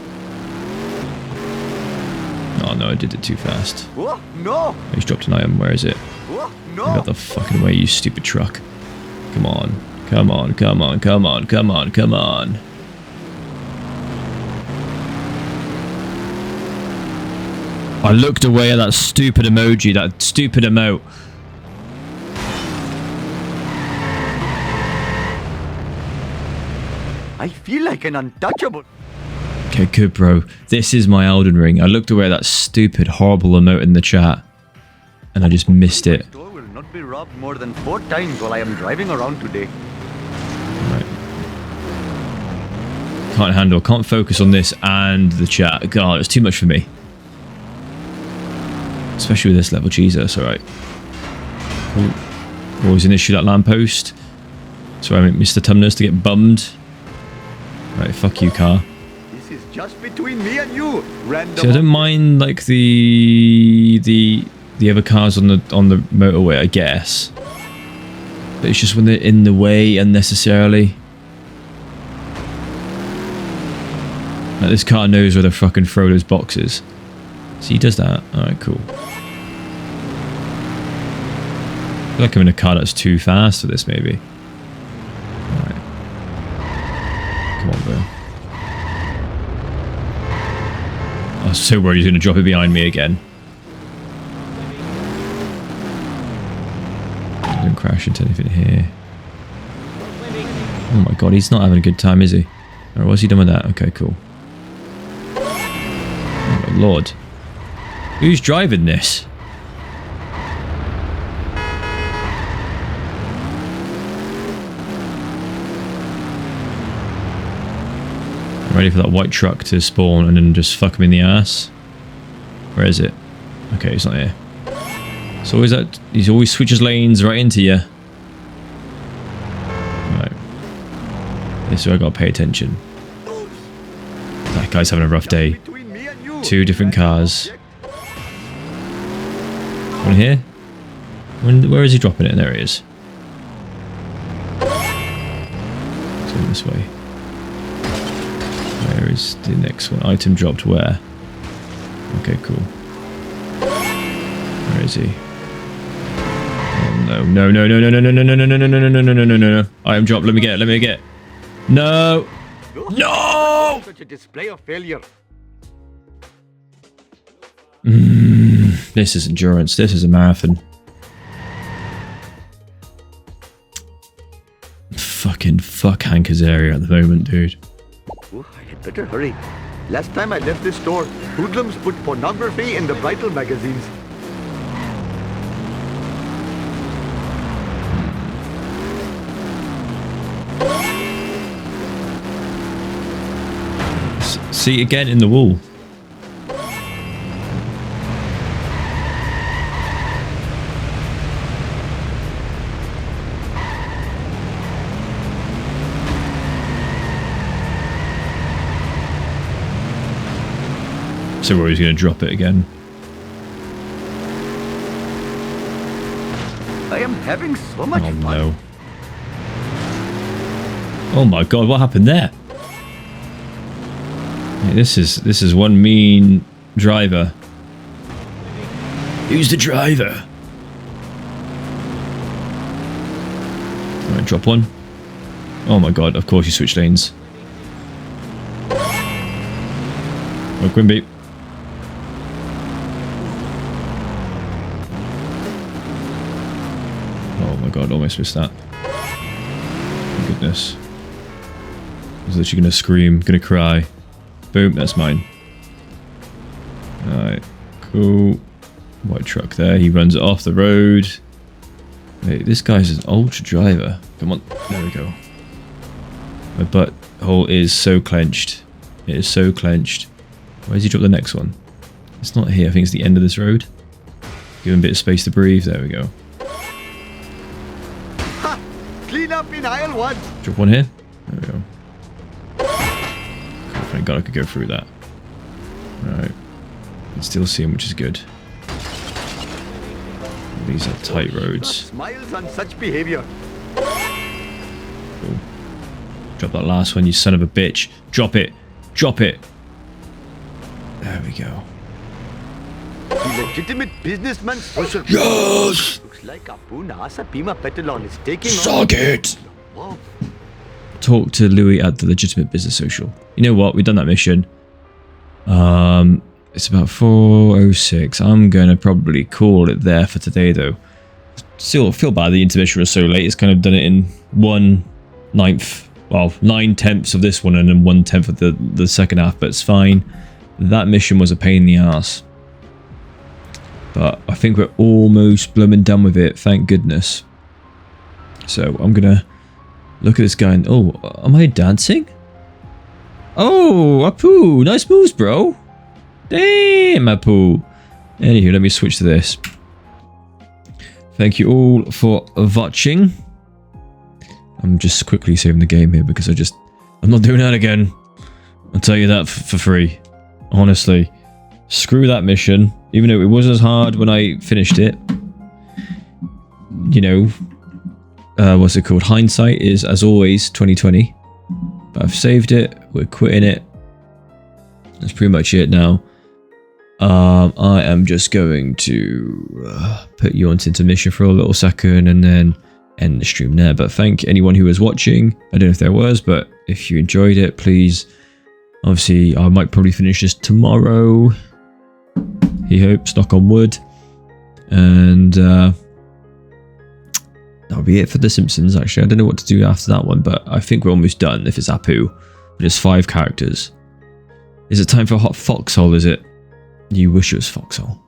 Oh no, I did it too fast. Oh, no! I just dropped an item. Where is it? Oh, no! Got the fucking way, you stupid truck. Come on. Come on, come on, come on, come on, come on. I looked away at that stupid emoji, that stupid emote. I feel like an untouchable. Okay, good, bro. This is my Elden Ring. I looked away at that stupid, horrible emote in the chat, and I just missed it. My store will not be robbed more than 4 times while I am driving around today. Right. Can't focus on this and the chat. God, it's too much for me. Especially with this level. Jesus, alright. Cool. Always an issue, that lamppost. Sorry, I meant Mr. Tumnus to get bummed. Right, fuck you, car. This is just between me and you, random. See, I don't mind like the other cars on the motorway, I guess. But it's just when they're in the way unnecessarily. Like, this car knows where to fucking throw those boxes. So he does that. Alright, cool. I feel like I'm in a car that's too fast for this, maybe. Alright. Come on, bro. I was so worried he's going to drop it behind me again. Don't crash into anything here. Oh my god, he's not having a good time, is he? Or what's he done with that? Okay, cool. Oh my lord. Who's driving this? I'm ready for that white truck to spawn and then just fuck him in the ass. Where is it? Okay, he's not here. So always that he always switches lanes right into you. Right. This is where I gotta pay attention. That guy's having a rough day. 2 different cars. One here? Where is he dropping it? There he is. Let's go this way. Where is the next one? Item dropped where? Okay, cool. Where is he? Oh no, no, no, no, no, no, no, no, no, no, no, no, no, no, no, no, no. Item dropped, let me get it, let me get it. No! No! Such a display of failure. This is endurance, this is a marathon. Fucking fuck Hank Azaria at the moment, dude. Oh, I had better hurry. Last time I left this store, hoodlums put pornography in the bridal magazines. See, again in the wall. So where he's going to drop it again. I am having so much fun. No. Oh my god, what happened there? Hey, this is one mean driver. Who's the driver? Alright, drop one. Oh my god, of course you switch lanes. Oh, Quimby. Oh my god, almost missed that. Oh, goodness. I was literally gonna scream, gonna cry. Boom, that's mine. Alright, cool. White truck there, he runs it off the road. Hey, this guy's an ultra driver. Come on, there we go. My butthole is so clenched. It is so clenched. Where's he drop the next one? It's not here, I think it's the end of this road. Give him a bit of space to breathe, there we go. Ha! Clean up in aisle 1. Drop one here. There we go. Thank god I could go through that. Alright. Can still see him, which is good. These are tight roads. Smiles on such behavior. Cool. Drop that last one, you son of a bitch. Drop it. Drop it. There we go. The legitimate businessman social. Yes! Looks like Apuna Pima Petalon is taking Suck it! Whoa. Talk to Louis at the legitimate business social. You know what? We've done that mission. It's about 4:06. I'm going to probably call it there for today, though. Still feel bad the intermission was so late. It's kind of done it in 1/9, well, 9/10 of this one and then 1/10 of the second half, but it's fine. That mission was a pain in the ass. But I think we're almost blooming done with it, thank goodness. So I'm going to look at this guy and... Oh, am I dancing? Oh, Apu, nice moves, bro. Damn, Apu. Anywho, let me switch to this. Thank you all for watching. I'm just quickly saving the game here because I'm not doing that again. I'll tell you that for free. Honestly. Screw that mission. Even though it wasn't as hard when I finished it. You know, what's it called? Hindsight is, as always, 2020. But I've saved it. We're quitting it. That's pretty much it now. I am just going to put you onto intermission for a little second and then end the stream there. But thank anyone who was watching. I don't know if there was, but if you enjoyed it, please. Obviously, I might probably finish this tomorrow. He hopes, knock on wood. And that'll be it for The Simpsons, actually. I don't know what to do after that one, but I think we're almost done if it's Apu. Just 5 characters. Is it time for a hot foxhole, is it? You wish it was foxhole.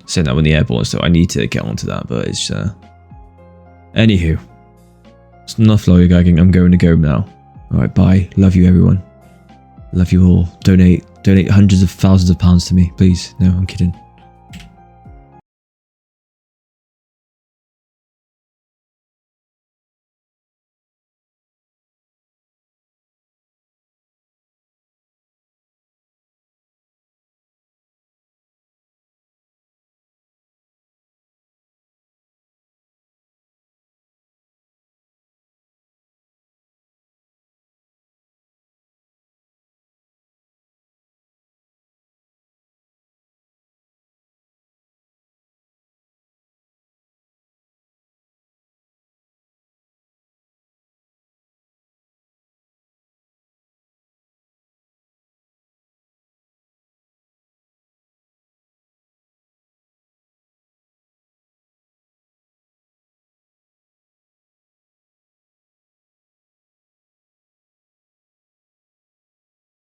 Saying that when the airborne, so I need to get onto that, but it's anywho. It's enough lollygagging. I'm going to go now. Alright, bye. Love you, everyone. Love you all. Donate hundreds of thousands of pounds to me, please. No, I'm kidding.